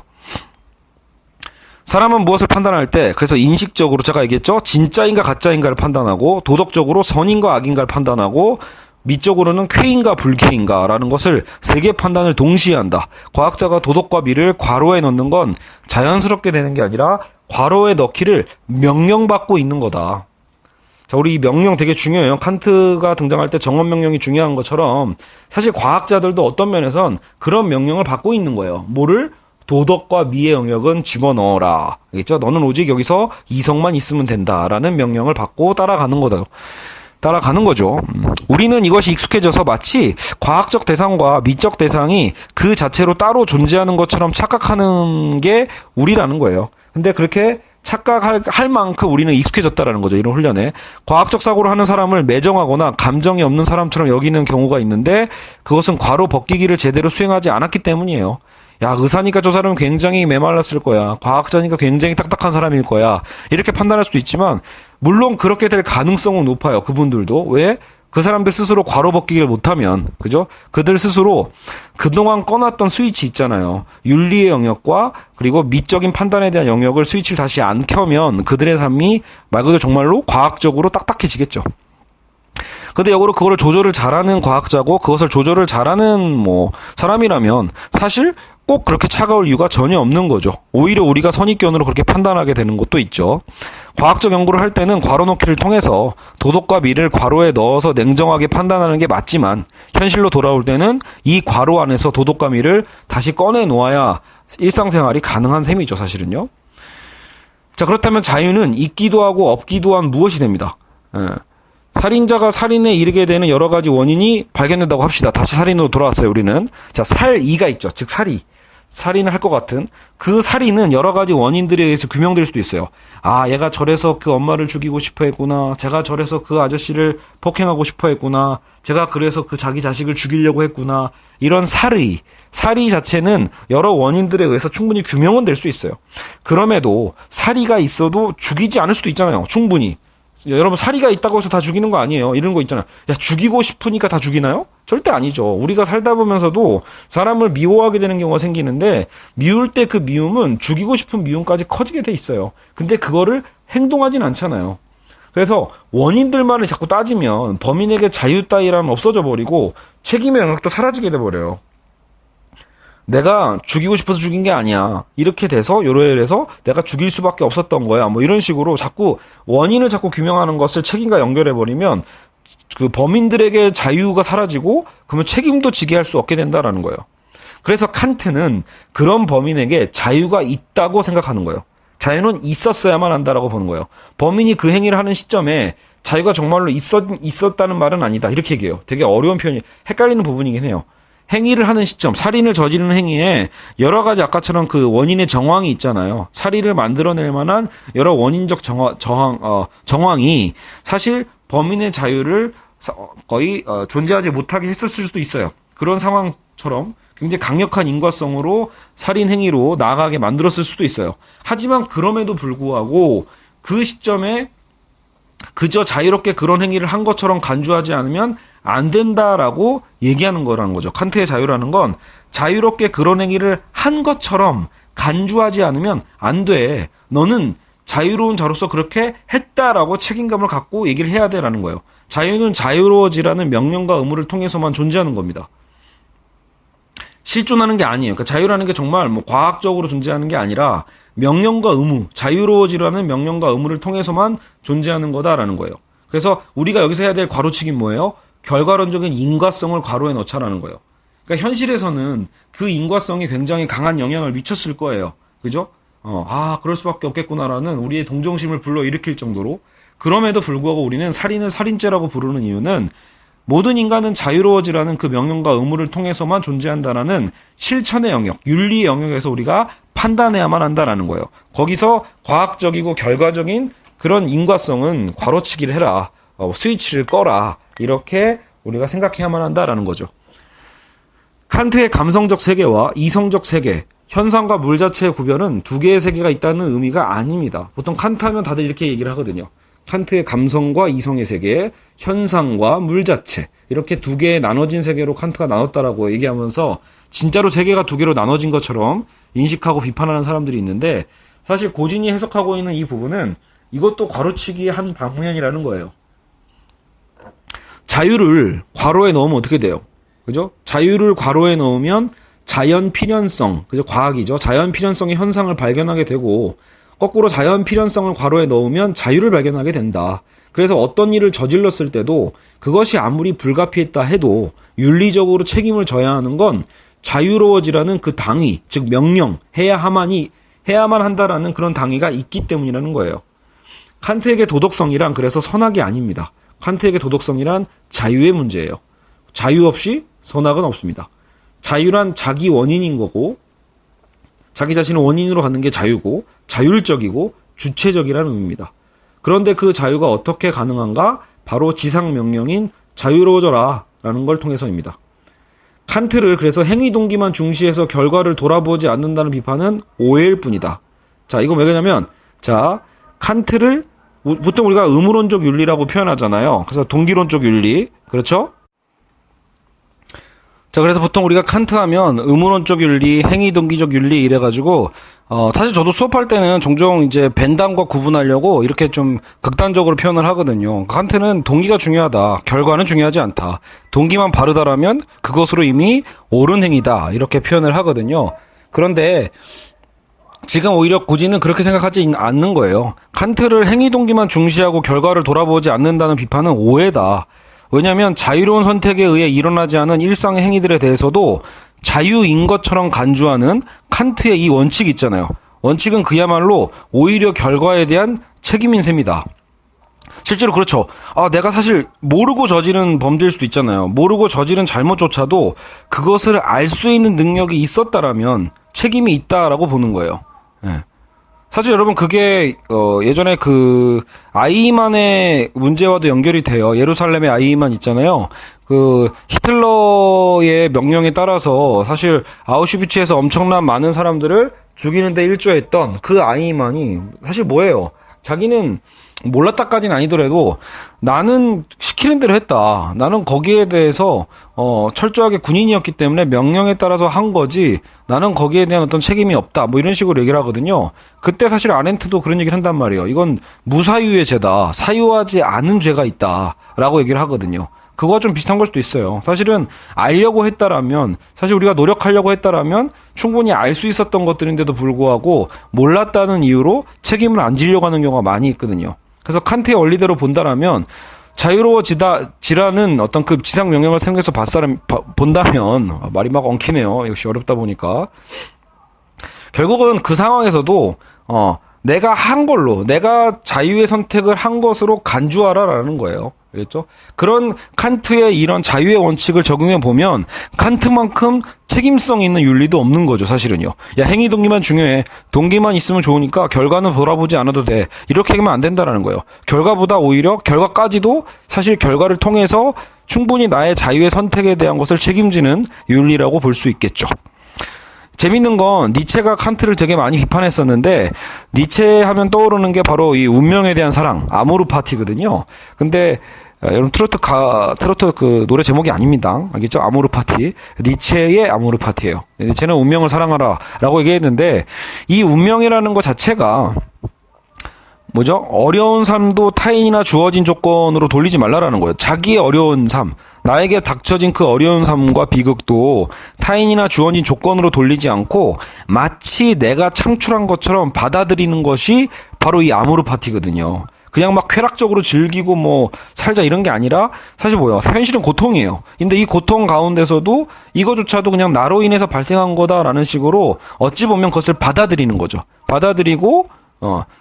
사람은 무엇을 판단할 때 그래서 인식적으로 제가 얘기했죠. 진짜인가 가짜인가를 판단하고 도덕적으로 선인가 악인가를 판단하고 미적으로는 쾌인가 불쾌인가라는 것을 세 개의 판단을 동시에 한다. 과학자가 도덕과 미를 괄호에 넣는 건 자연스럽게 되는 게 아니라 괄호에 넣기를 명령받고 있는 거다. 자, 우리 이 명령 되게 중요해요. 칸트가 등장할 때 정언 명령이 중요한 것처럼 사실 과학자들도 어떤 면에선 그런 명령을 받고 있는 거예요. 뭐를? 도덕과 미의 영역은 집어넣어라. 알겠죠? 너는 오직 여기서 이성만 있으면 된다라는 명령을 받고 따라가는 거죠. 우리는 이것이 익숙해져서 마치 과학적 대상과 미적 대상이 그 자체로 따로 존재하는 것처럼 착각하는 게 우리라는 거예요. 근데 그렇게 착각할 만큼 우리는 익숙해졌다라는 거죠. 이런 훈련에. 과학적 사고를 하는 사람을 매정하거나 감정이 없는 사람처럼 여기는 경우가 있는데 그것은 괄호 벗기기를 제대로 수행하지 않았기 때문이에요. 야, 의사니까 저 사람은 굉장히 메말랐을 거야. 과학자니까 굉장히 딱딱한 사람일 거야. 이렇게 판단할 수도 있지만 물론 그렇게 될 가능성은 높아요. 그분들도. 왜? 그 사람들 스스로 괄호 벗기기를 못하면, 그죠? 그들 스스로 그동안 꺼놨던 스위치 있잖아요. 윤리의 영역과 그리고 미적인 판단에 대한 영역을 스위치를 다시 안 켜면 그들의 삶이 말 그대로 정말로 과학적으로 딱딱해지겠죠. 근데 역으로 그거를 조절을 잘하는 과학자고 그것을 조절을 잘하는 사람이라면 사실 꼭 그렇게 차가울 이유가 전혀 없는 거죠. 오히려 우리가 선입견으로 그렇게 판단하게 되는 것도 있죠. 과학적 연구를 할 때는 괄호 넣기를 통해서 도덕과 미를 괄호에 넣어서 냉정하게 판단하는 게 맞지만 현실로 돌아올 때는 이 괄호 안에서 도덕과 미를 다시 꺼내 놓아야 일상생활이 가능한 셈이죠, 사실은요. 자, 그렇다면 자유는 있기도 하고 없기도 한 무엇이 됩니다. 살인자가 살인에 이르게 되는 여러 가지 원인이 발견된다고 합시다. 다시 살인으로 돌아왔어요, 우리는. 자, 살이가 있죠. 즉, 살인을 할 것 같은 그 살인은 여러 가지 원인들에 의해서 규명될 수도 있어요. 아, 얘가 저래서 그 엄마를 죽이고 싶어 했구나. 제가 저래서 그 아저씨를 폭행하고 싶어 했구나. 제가 그래서 그 자기 자식을 죽이려고 했구나. 이런 살이 자체는 여러 원인들에 의해서 충분히 규명은 될 수 있어요. 그럼에도 살이가 있어도 죽이지 않을 수도 있잖아요. 충분히. 여러분 살이가 있다고 해서 다 죽이는 거 아니에요. 이런 거 있잖아요. 야, 죽이고 싶으니까 다 죽이나요? 절대 아니죠. 우리가 살다 보면서도 사람을 미워하게 되는 경우가 생기는데 미울 때 그 미움은 죽이고 싶은 미움까지 커지게 돼 있어요. 근데 그거를 행동하진 않잖아요. 그래서 원인들만을 자꾸 따지면 범인에게 자유 따위라면 없어져 버리고 책임의 영역도 사라지게 돼 버려요. 내가 죽이고 싶어서 죽인 게 아니야. 이렇게 돼서 요래서 내가 죽일 수밖에 없었던 거야. 이런 식으로 자꾸 원인을 자꾸 규명하는 것을 책임과 연결해 버리면 그 범인들에게 자유가 사라지고 그러면 책임도 지게 할 수 없게 된다라는 거예요. 그래서 칸트는 그런 범인에게 자유가 있다고 생각하는 거예요. 자유는 있었어야만 한다라고 보는 거예요. 범인이 그 행위를 하는 시점에 자유가 정말로 있었다는 말은 아니다. 이렇게 얘기해요. 되게 어려운 표현이 헷갈리는 부분이긴 해요. 행위를 하는 시점, 살인을 저지르는 행위에 여러 가지 아까처럼 그 원인의 정황이 있잖아요. 살인을 만들어낼 만한 여러 원인적 정황이 사실 범인의 자유를 거의 존재하지 못하게 했었을 수도 있어요. 그런 상황처럼 굉장히 강력한 인과성으로 살인 행위로 나아가게 만들었을 수도 있어요. 하지만 그럼에도 불구하고 그 시점에 그저 자유롭게 그런 행위를 한 것처럼 간주하지 않으면 안 된다라고 얘기하는 거라는 거죠. 칸트의 자유라는 건 자유롭게 그런 행위를 한 것처럼 간주하지 않으면 안 돼. 너는 자유로운 자로서 그렇게 했다라고 책임감을 갖고 얘기를 해야 돼라는 거예요. 자유는 자유로워지라는 명령과 의무를 통해서만 존재하는 겁니다. 실존하는 게 아니에요. 그러니까 자유라는 게 정말 뭐 과학적으로 존재하는 게 아니라 명령과 의무, 자유로워지라는 명령과 의무를 통해서만 존재하는 거다라는 거예요. 그래서 우리가 여기서 해야 될 괄호치기 뭐예요? 결과론적인 인과성을 괄호에 넣자라는 거예요. 그러니까 현실에서는 그 인과성이 굉장히 강한 영향을 미쳤을 거예요. 그죠? 그럴 수밖에 없겠구나라는 우리의 동정심을 불러일으킬 정도로. 그럼에도 불구하고 우리는 살인을 살인죄라고 부르는 이유는 모든 인간은 자유로워지라는 그 명령과 의무를 통해서만 존재한다라는 실천의 영역, 윤리의 영역에서 우리가 판단해야만 한다라는 거예요. 거기서 과학적이고 결과적인 그런 인과성은 괄호치기를 해라. 스위치를 꺼라. 이렇게 우리가 생각해야만 한다라는 거죠. 칸트의 감성적 세계와 이성적 세계, 현상과 물 자체의 구별은 두 개의 세계가 있다는 의미가 아닙니다. 보통 칸트 하면 다들 이렇게 얘기를 하거든요. 칸트의 감성과 이성의 세계, 현상과 물 자체, 이렇게 두 개의 나눠진 세계로 칸트가 나눴다라고 얘기하면서 진짜로 세계가 두 개로 나눠진 것처럼 인식하고 비판하는 사람들이 있는데, 사실 고진이 해석하고 있는 이 부분은 이것도 괄호치기의 한 방면이라는 거예요. 자유를 괄호에 넣으면 어떻게 돼요? 그죠? 자유를 괄호에 넣으면 자연 필연성, 그죠? 과학이죠. 자연 필연성의 현상을 발견하게 되고, 거꾸로 자연 필연성을 괄호에 넣으면 자유를 발견하게 된다. 그래서 어떤 일을 저질렀을 때도 그것이 아무리 불가피했다 해도 윤리적으로 책임을 져야 하는 건 자유로워지라는 그 당위, 즉 명령, 해야만 한다라는 그런 당위가 있기 때문이라는 거예요. 칸트에게 도덕성이란 그래서 선악이 아닙니다. 칸트에게 도덕성이란 자유의 문제예요. 자유 없이 선악은 없습니다. 자유란 자기 원인인 거고, 자기 자신을 원인으로 갖는 게 자유고, 자율적이고 주체적이라는 의미입니다. 그런데 그 자유가 어떻게 가능한가? 바로 지상명령인 자유로워져라 라는 걸 통해서입니다. 칸트를 그래서 행위동기만 중시해서 결과를 돌아보지 않는다는 비판은 오해일 뿐이다. 자, 이거 왜 그러냐면, 자, 칸트를 보통 우리가 의무론적 윤리라고 표현하잖아요. 그래서 동기론적 윤리, 그렇죠? 자, 그래서 보통 우리가 칸트 하면 의무론적 윤리, 행위동기적 윤리 이래가지고, 사실 저도 수업할 때는 종종 이제 벤담과 구분하려고 이렇게 좀 극단적으로 표현을 하거든요. 칸트는 동기가 중요하다. 결과는 중요하지 않다. 동기만 바르다라면 그것으로 이미 옳은 행위다. 이렇게 표현을 하거든요. 그런데 지금 오히려 고진은 그렇게 생각하지 않는 거예요. 칸트를 행위동기만 중시하고 결과를 돌아보지 않는다는 비판은 오해다. 왜냐하면 자유로운 선택에 의해 일어나지 않은 일상의 행위들에 대해서도 자유인 것처럼 간주하는 칸트의 이 원칙이 있잖아요. 원칙은 그야말로 오히려 결과에 대한 책임인 셈이다. 실제로 그렇죠. 내가 사실 모르고 저지른 범죄일 수도 있잖아요. 모르고 저지른 잘못조차도 그것을 알 수 있는 능력이 있었다라면 책임이 있다라고 보는 거예요. 예. 사실 여러분 그게 예전에 그 아이만의 문제와도 연결이 돼요. 예루살렘의 아이만 있잖아요. 그 히틀러의 명령에 따라서 사실 아우슈비츠에서 엄청난 많은 사람들을 죽이는데 일조했던 그 아이만이 사실 뭐예요? 자기는 몰랐다까지는 아니더라도 나는 시키는 대로 했다. 나는 거기에 대해서 철저하게 군인이었기 때문에 명령에 따라서 한 거지 나는 거기에 대한 어떤 책임이 없다. 뭐 이런 식으로 얘기를 하거든요. 그때 사실 아렌트도 그런 얘기를 한단 말이에요. 이건 무사유의 죄다. 사유하지 않은 죄가 있다. 라고 얘기를 하거든요. 그거와 좀 비슷한 걸 수도 있어요. 사실은 알려고 했다라면, 사실 우리가 노력하려고 했다라면 충분히 알 수 있었던 것들인데도 불구하고 몰랐다는 이유로 책임을 안 지려고 하는 경우가 많이 있거든요. 그래서 칸트의 원리대로 본다라면 자유로워지라는 어떤 그 지상 명령을 생각해서 본다면 말이 막 엉키네요. 역시 어렵다 보니까 결국은 그 상황에서도 내가 한 걸로 내가 자유의 선택을 한 것으로 간주하라라는 거예요. 알겠죠? 그런 칸트의 이런 자유의 원칙을 적용해 보면 칸트만큼 책임성 있는 윤리도 없는 거죠, 사실은요. 야, 행위 동기만 중요해. 동기만 있으면 좋으니까 결과는 돌아보지 않아도 돼. 이렇게 하면 안 된다라는 거예요. 결과보다 오히려 결과까지도 사실 결과를 통해서 충분히 나의 자유의 선택에 대한 것을 책임지는 윤리라고 볼 수 있겠죠. 재밌는 건 니체가 칸트를 되게 많이 비판했었는데 니체 하면 떠오르는 게 바로 이 운명에 대한 사랑, 아모르 파티거든요. 근데 여러분 트로트 그 노래 제목이 아닙니다. 알겠죠? 아모르 파티. 니체의 아모르 파티예요. 니체는 운명을 사랑하라라고 얘기했는데 이 운명이라는 것 자체가 뭐죠? 어려운 삶도 타인이나 주어진 조건으로 돌리지 말라라는 거예요. 자기의 어려운 삶, 나에게 닥쳐진 그 어려운 삶과 비극도 타인이나 주어진 조건으로 돌리지 않고 마치 내가 창출한 것처럼 받아들이는 것이 바로 이 아모르 파티거든요. 그냥 막 쾌락적으로 즐기고 뭐 살자 이런 게 아니라 사실 뭐야? 현실은 고통이에요. 근데 이 고통 가운데서도 이거조차도 그냥 나로 인해서 발생한 거다라는 식으로 어찌 보면 그것을 받아들이는 거죠. 받아들이고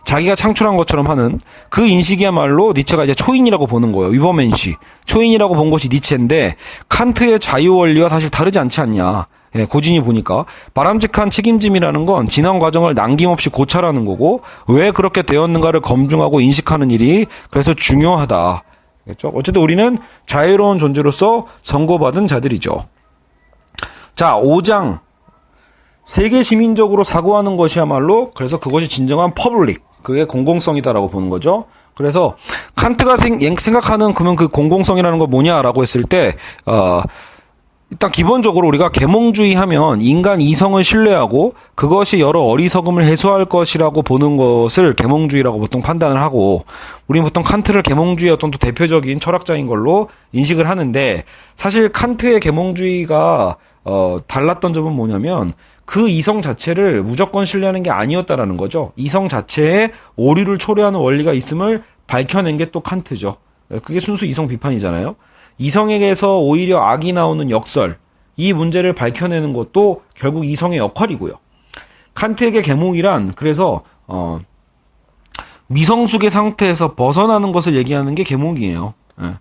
자기가 창출한 것처럼 하는 그 인식이야말로 니체가 이제 초인이라고 보는 거예요. 위버맨시. 초인이라고 본 것이 니체인데 칸트의 자유 원리와 사실 다르지 않지 않냐. 예, 고진이 보니까 바람직한 책임짐이라는 건 지난 과정을 남김없이 고찰하는 거고 왜 그렇게 되었는가를 검증하고 인식하는 일이 그래서 중요하다. 그렇죠? 어쨌든 우리는 자유로운 존재로서 선고받은 자들이죠. 자, 5장. 세계 시민적으로 사고하는 것이야말로 그래서 그것이 진정한 퍼블릭, 그게 공공성이다라고 보는 거죠. 그래서 칸트가 생각하는 그러면 그 공공성이라는 건 뭐냐라고 했을 때 일단 기본적으로 우리가 계몽주의 하면 인간 이성을 신뢰하고 그것이 여러 어리석음을 해소할 것이라고 보는 것을 계몽주의라고 보통 판단을 하고 우리는 보통 칸트를 계몽주의의 어떤 또 대표적인 철학자인 걸로 인식을 하는데 사실 칸트의 계몽주의가 달랐던 점은 뭐냐면 그 이성 자체를 무조건 신뢰하는 게 아니었다라는 거죠. 이성 자체에 오류를 초래하는 원리가 있음을 밝혀낸 게 또 칸트죠. 그게 순수 이성 비판이잖아요. 이성에게서 오히려 악이 나오는 역설, 이 문제를 밝혀내는 것도 결국 이성의 역할이고요. 칸트에게 계몽이란 그래서 미성숙의 상태에서 벗어나는 것을 얘기하는 게 계몽이에요. 예.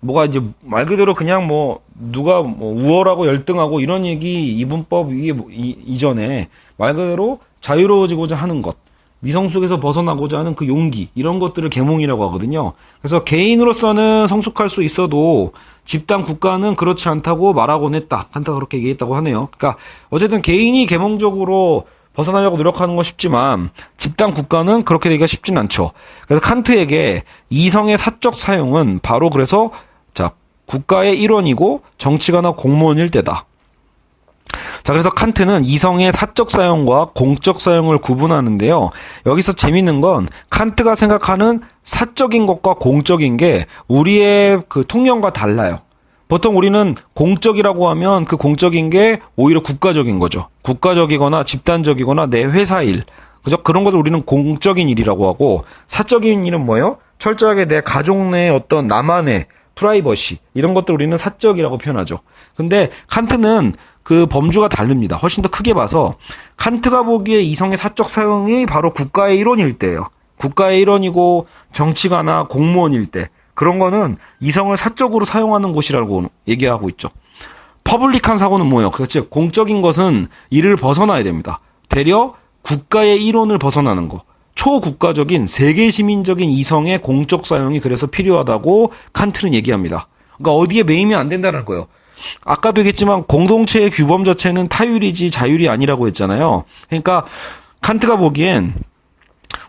뭐가 이제 말 그대로 그냥 뭐 누가 뭐 우월하고 열등하고 이런 얘기 이분법 이전에 말 그대로 자유로워지고자 하는 것, 미성숙에서 벗어나고자 하는 그 용기, 이런 것들을 계몽이라고 하거든요. 그래서 개인으로서는 성숙할 수 있어도 집단 국가는 그렇지 않다고 말하곤 했다. 칸트가 그렇게 얘기했다고 하네요. 그러니까 어쨌든 개인이 계몽적으로 벗어나려고 노력하는 건 쉽지만 집단 국가는 그렇게 되기가 쉽진 않죠. 그래서 칸트에게 이성의 사적 사용은 바로 그래서 자, 국가의 일원이고 정치가나 공무원일 때다. 자, 그래서 칸트는 이성의 사적 사용과 공적 사용을 구분하는데요. 여기서 재밌는 건 칸트가 생각하는 사적인 것과 공적인 게 우리의 그 통념과 달라요. 보통 우리는 공적이라고 하면 그 공적인 게 오히려 국가적인 거죠. 국가적이거나 집단적이거나 내 회사 일. 그죠? 그런 것을 우리는 공적인 일이라고 하고 사적인 일은 뭐예요? 철저하게 내 가족 내 어떤 나만의 프라이버시 이런 것들 우리는 사적이라고 표현하죠. 근데 칸트는 그 범주가 다릅니다. 훨씬 더 크게 봐서 칸트가 보기에 이성의 사적 사용이 바로 국가의 일원일 때예요. 국가의 일원이고 정치가나 공무원일 때 그런 거는 이성을 사적으로 사용하는 곳이라고 얘기하고 있죠. 퍼블릭한 사고는 뭐예요? 그렇죠. 공적인 것은 이를 벗어나야 됩니다. 되려 국가의 일원을 벗어나는 거. 초국가적인 세계 시민적인 이성의 공적 사용이 그래서 필요하다고 칸트는 얘기합니다. 그러니까 어디에 매이면 안 된다는 거예요. 아까도 얘기했지만 공동체의 규범 자체는 타율이지 자율이 아니라고 했잖아요. 그러니까 칸트가 보기엔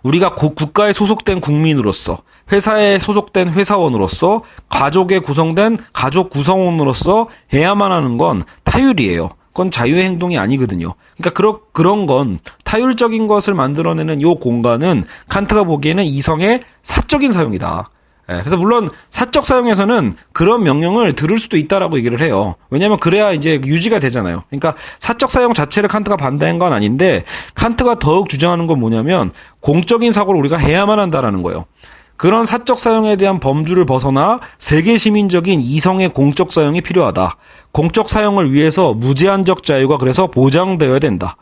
우리가 국가에 소속된 국민으로서 회사에 소속된 회사원으로서 가족에 구성된 가족 구성원으로서 해야만 하는 건 타율이에요. 그건 자유의 행동이 아니거든요. 그러니까 그런 건 타율적인 것을 만들어내는 이 공간은 칸트가 보기에는 이성의 사적인 사용이다. 예, 그래서 물론 사적 사용에서는 그런 명령을 들을 수도 있다라고 얘기를 해요. 왜냐하면 그래야 이제 유지가 되잖아요. 그러니까 사적 사용 자체를 칸트가 반대한 건 아닌데 칸트가 더욱 주장하는 건 뭐냐면 공적인 사고를 우리가 해야만 한다라는 거예요. 그런 사적 사용에 대한 범주를 벗어나 세계 시민적인 이성의 공적 사용이 필요하다. 공적 사용을 위해서 무제한적 자유가 그래서 보장되어야 된다.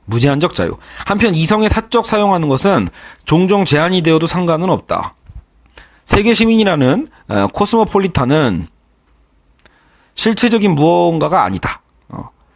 무제한적 자유. 한편 이성의 사적 사용하는 것은 종종 제한이 되어도 상관은 없다. 세계 시민이라는 코스모폴리탄은 실체적인 무언가가 아니다.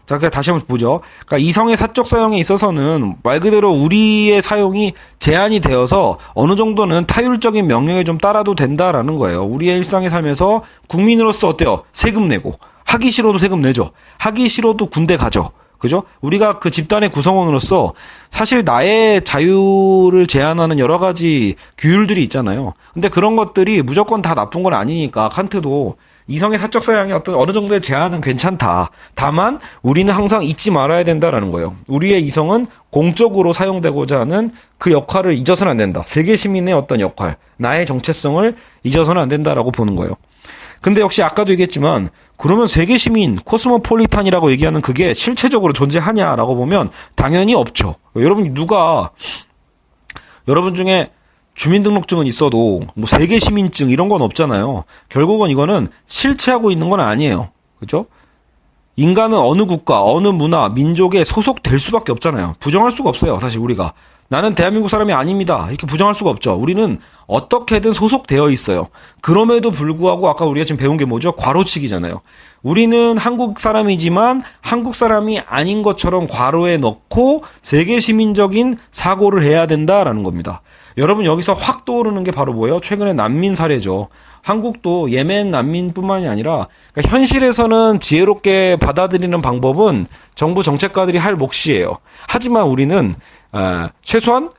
자, 그러니까 다시 한번 보죠. 그러니까 이성의 사적 사용에 있어서는 말 그대로 우리의 사용이 제한이 되어서 어느 정도는 타율적인 명령에 좀 따라도 된다라는 거예요. 우리의 일상의 삶에서 국민으로서 어때요? 세금 내고 하기 싫어도 세금 내죠. 하기 싫어도 군대 가죠. 그죠? 우리가 그 집단의 구성원으로서 사실 나의 자유를 제한하는 여러 가지 규율들이 있잖아요. 근데 그런 것들이 무조건 다 나쁜 건 아니니까 칸트도 이성의 사적 사양이 어떤 어느 정도의 제한은 괜찮다. 다만 우리는 항상 잊지 말아야 된다라는 거예요. 우리의 이성은 공적으로 사용되고자 하는 그 역할을 잊어서는 안 된다. 세계 시민의 어떤 역할, 나의 정체성을 잊어서는 안 된다라고 보는 거예요. 근데 역시 아까도 얘기했지만 그러면 세계 시민, 코스모폴리탄이라고 얘기하는 그게 실체적으로 존재하냐라고 보면 당연히 없죠. 여러분 중에 주민등록증은 있어도 뭐 세계 시민증 이런 건 없잖아요. 결국은 이거는 실체하고 있는 건 아니에요. 그죠? 인간은 어느 국가, 어느 문화, 민족에 소속될 수밖에 없잖아요. 부정할 수가 없어요. 사실 우리가. 나는 대한민국 사람이 아닙니다. 이렇게 부정할 수가 없죠. 우리는 어떻게든 소속되어 있어요. 그럼에도 불구하고 아까 우리가 지금 배운 게 뭐죠? 괄호치기잖아요. 우리는 한국 사람이지만 한국 사람이 아닌 것처럼 괄호에 넣고 세계 시민적인 사고를 해야 된다라는 겁니다. 여러분 여기서 확 떠오르는 게 바로 뭐예요? 최근에 난민 사례죠. 한국도 예멘 난민뿐만이 아니라 그러니까 현실에서는 지혜롭게 받아들이는 방법은 정부 정책가들이 할 몫이에요. 하지만 우리는 최소한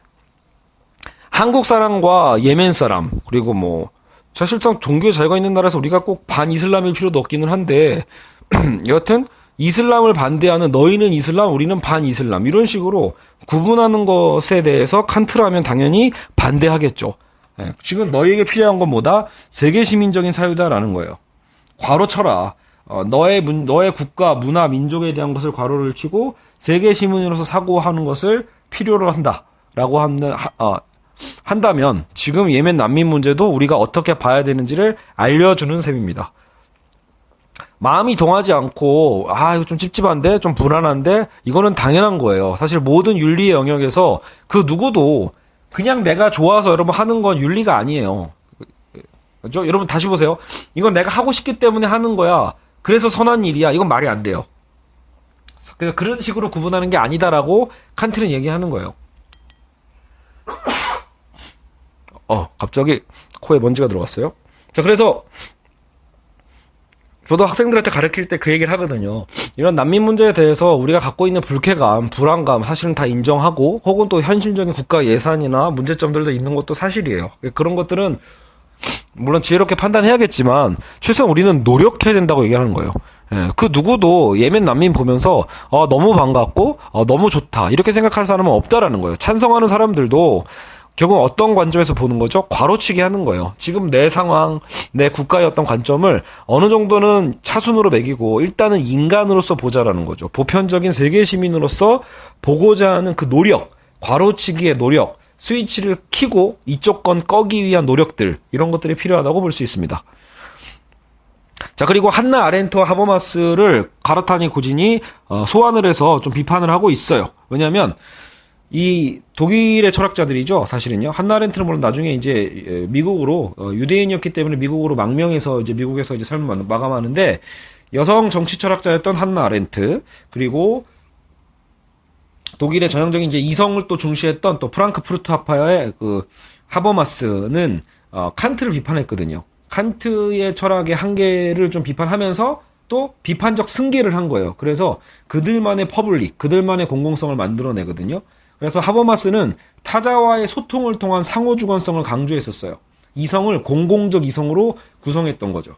한국 사람과 예멘 사람 그리고 뭐 사실상 종교의 자유가 있는 나라에서 우리가 꼭 반이슬람일 필요도 없기는 한데 여하튼 이슬람을 반대하는 너희는 이슬람 우리는 반이슬람 이런 식으로 구분하는 것에 대해서 칸트라면 당연히 반대하겠죠. 지금 너희에게 필요한 건 뭐다? 세계 시민적인 사유다라는 거예요. 괄호 쳐라. 너의 국가, 문화, 민족에 대한 것을 괄호를 치고 세계 시민으로서 사고하는 것을 필요로 한다라고 한다면 지금 예멘 난민 문제도 우리가 어떻게 봐야 되는지를 알려주는 셈입니다. 마음이 동하지 않고 이거 좀 찝찝한데 좀 불안한데 이거는 당연한 거예요. 사실 모든 윤리의 영역에서 그 누구도 그냥 내가 좋아서 여러분 하는 건 윤리가 아니에요. 그렇죠? 여러분 다시 보세요. 이건 내가 하고 싶기 때문에 하는 거야. 그래서 선한 일이야. 이건 말이 안 돼요. 그래서 그런 식으로 구분하는 게 아니다라고 칸트는 얘기하는 거예요. 갑자기 코에 먼지가 들어갔어요. 자, 그래서 저도 학생들한테 가르칠 때 그 얘기를 하거든요. 이런 난민 문제에 대해서 우리가 갖고 있는 불쾌감, 불안감 사실은 다 인정하고 혹은 또 현실적인 국가 예산이나 문제점들도 있는 것도 사실이에요. 그런 것들은 물론 지혜롭게 판단해야겠지만 최소한 우리는 노력해야 된다고 얘기하는 거예요. 그 누구도 예멘 난민 보면서 너무 반갑고 너무 좋다 이렇게 생각하는 사람은 없다라는 거예요. 찬성하는 사람들도 결국 어떤 관점에서 보는 거죠? 괄호치기 하는 거예요. 지금 내 상황, 내 국가의 어떤 관점을 어느 정도는 차순으로 매기고 일단은 인간으로서 보자라는 거죠. 보편적인 세계 시민으로서 보고자 하는 그 노력, 괄호치기의 노력, 스위치를 켜고 이쪽 건 꺼기 위한 노력들 이런 것들이 필요하다고 볼 수 있습니다. 자, 그리고 한나 아렌트와 하버마스를 가르타니 고진이 소환을 해서 좀 비판을 하고 있어요. 왜냐하면 이 독일의 철학자들이죠. 사실은요. 한나 아렌트는 물론 나중에 이제 미국으로 유대인이었기 때문에 미국으로 망명해서 이제 미국에서 이제 삶을 마감하는데 여성 정치 철학자였던 한나 아렌트 그리고 독일의 전형적인 이제 이성을 또 중시했던 또 프랑크푸르트 학파의 그 하버마스는 칸트를 비판했거든요. 칸트의 철학의 한계를 좀 비판하면서 또 비판적 승계를 한 거예요. 그래서 그들만의 퍼블릭, 그들만의 공공성을 만들어내거든요. 그래서 하버마스는 타자와의 소통을 통한 상호주관성을 강조했었어요. 이성을 공공적 이성으로 구성했던 거죠.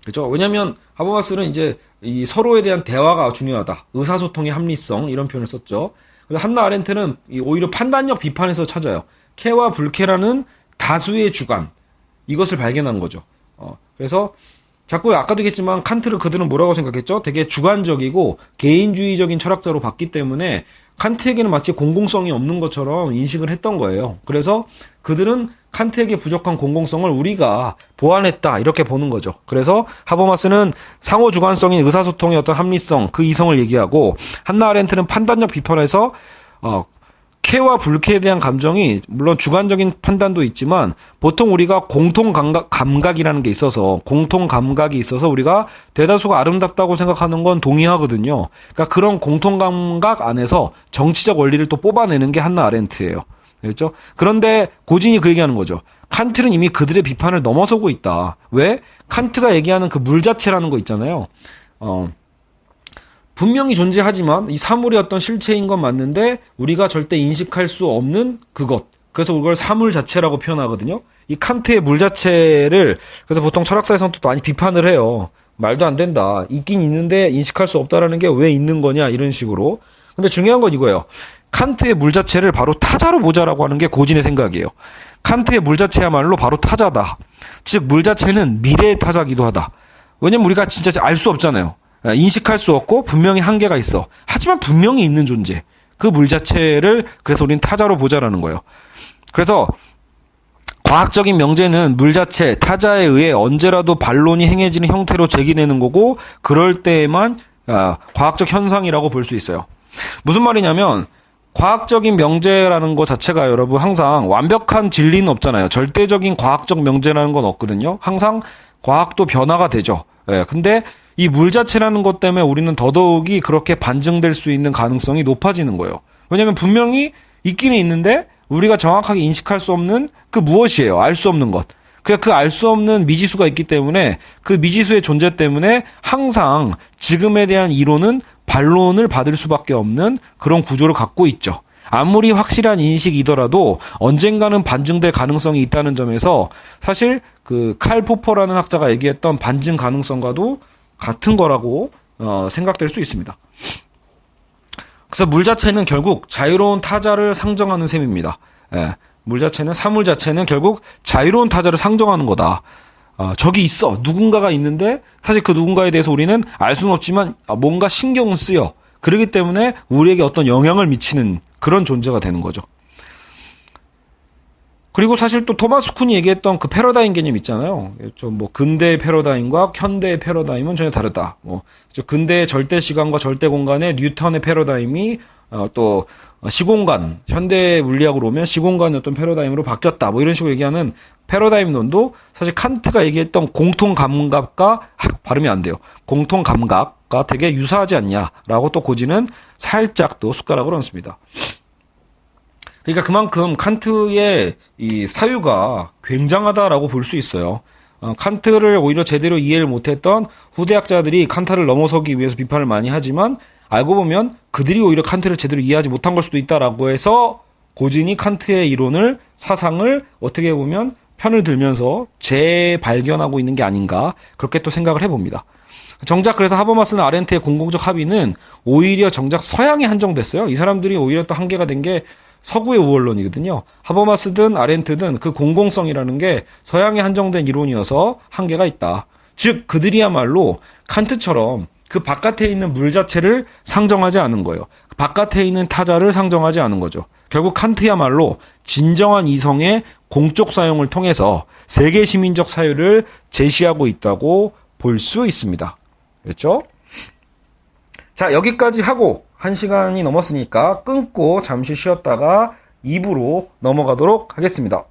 그렇죠? 왜냐하면 하버마스는 이제 이 서로에 대한 대화가 중요하다. 의사소통의 합리성 이런 표현을 썼죠. 그래서 한나 아렌트는 오히려 판단력 비판에서 찾아요. 쾌와 불쾌라는 다수의 주관 이것을 발견한 거죠. 그래서 자꾸 아까도 얘기했지만 칸트를 그들은 뭐라고 생각했죠? 되게 주관적이고 개인주의적인 철학자로 봤기 때문에 칸트에게는 마치 공공성이 없는 것처럼 인식을 했던 거예요. 그래서 그들은 칸트에게 부족한 공공성을 우리가 보완했다 이렇게 보는 거죠. 그래서 하버마스는 상호주관성인 의사소통의 어떤 합리성, 그 이성을 얘기하고 한나 아렌트는 판단력 비판에서 쾌와 불쾌에 대한 감정이 물론 주관적인 판단도 있지만 보통 우리가 공통 감각이라는 게 있어서 공통 감각이 있어서 우리가 대다수가 아름답다고 생각하는 건 동의하거든요. 그러니까 그런 공통 감각 안에서 정치적 원리를 또 뽑아내는 게 한나 아렌트예요. 그렇죠? 그런데 고진이 그 얘기하는 거죠. 칸트는 이미 그들의 비판을 넘어서고 있다. 왜? 칸트가 얘기하는 그 물 자체라는 거 있잖아요. 분명히 존재하지만 이 사물이 어떤 실체인 건 맞는데 우리가 절대 인식할 수 없는 그것, 그래서 그걸 사물 자체라고 표현하거든요. 이 칸트의 물 자체를 그래서 보통 철학사에서는 또 많이 비판을 해요. 말도 안 된다. 있긴 있는데 인식할 수 없다라는 게 왜 있는 거냐 이런 식으로. 근데 중요한 건 이거예요. 칸트의 물 자체를 바로 타자로 보자라고 하는 게 고진의 생각이에요. 칸트의 물 자체야말로 바로 타자다. 즉 물 자체는 미래의 타자기도 하다. 왜냐면 우리가 진짜 알 수 없잖아요. 인식할 수 없고 분명히 한계가 있어. 하지만 분명히 있는 존재. 그 물 자체를 그래서 우리는 타자로 보자라는 거예요. 그래서 과학적인 명제는 물 자체, 타자에 의해 언제라도 반론이 행해지는 형태로 제기되는 거고 그럴 때에만 과학적 현상이라고 볼 수 있어요. 무슨 말이냐면 과학적인 명제라는 것 자체가 여러분 항상 완벽한 진리는 없잖아요. 절대적인 과학적 명제라는 건 없거든요. 항상 과학도 변화가 되죠. 근데 이 물 자체라는 것 때문에 우리는 더더욱이 그렇게 반증될 수 있는 가능성이 높아지는 거예요. 왜냐하면 분명히 있기는 있는데 우리가 정확하게 인식할 수 없는 그 무엇이에요? 알 수 없는 것. 그러니까 그 알 수 없는 미지수가 있기 때문에 그 미지수의 존재 때문에 항상 지금에 대한 이론은 반론을 받을 수밖에 없는 그런 구조를 갖고 있죠. 아무리 확실한 인식이더라도 언젠가는 반증될 가능성이 있다는 점에서 사실 그 칼 포퍼라는 학자가 얘기했던 반증 가능성과도 같은 거라고 생각될 수 있습니다. 그래서 물 자체는 결국 자유로운 타자를 상정하는 셈입니다. 물 자체는 사물 자체는 결국 자유로운 타자를 상정하는 거다. 저기 있어. 누군가가 있는데 사실 그 누군가에 대해서 우리는 알 수는 없지만 뭔가 신경은 쓰여. 그렇기 때문에 우리에게 어떤 영향을 미치는 그런 존재가 되는 거죠. 그리고 사실 또 토마스 쿤이 얘기했던 그 패러다임 개념 있잖아요. 좀 뭐 근대의 패러다임과 현대의 패러다임은 전혀 다르다. 근대의 절대 시간과 절대 공간의 뉴턴의 패러다임이 또 시공간, 현대 물리학으로 오면 시공간의 어떤 패러다임으로 바뀌었다. 뭐 이런 식으로 얘기하는 패러다임론도 사실 칸트가 얘기했던 공통 감각과 발음이 안 돼요. 공통 감각과 되게 유사하지 않냐라고 또 고지는 살짝 또 숟가락을 얹습니다. 그러니까 그만큼 칸트의 이 사유가 굉장하다라고 볼 수 있어요. 칸트를 오히려 제대로 이해를 못했던 후대학자들이 칸트를 넘어서기 위해서 비판을 많이 하지만 알고 보면 그들이 오히려 칸트를 제대로 이해하지 못한 걸 수도 있다라고 해서 고진이 칸트의 이론을 사상을 어떻게 보면 편을 들면서 재발견하고 있는 게 아닌가 그렇게 또 생각을 해봅니다. 정작 그래서 하버마스나 아렌트의 공공적 합의는 오히려 정작 서양에 한정됐어요. 이 사람들이 오히려 또 한계가 된 게 서구의 우월론이거든요. 하버마스든 아렌트든 그 공공성이라는 게 서양에 한정된 이론이어서 한계가 있다. 즉 그들이야말로 칸트처럼 그 바깥에 있는 물 자체를 상정하지 않은 거예요. 바깥에 있는 타자를 상정하지 않은 거죠. 결국 칸트야말로 진정한 이성의 공적 사용을 통해서 세계 시민적 사유를 제시하고 있다고 볼 수 있습니다. 그렇죠? 자, 여기까지 하고 1시간이 넘었으니까 끊고 잠시 쉬었다가 2부로 넘어가도록 하겠습니다.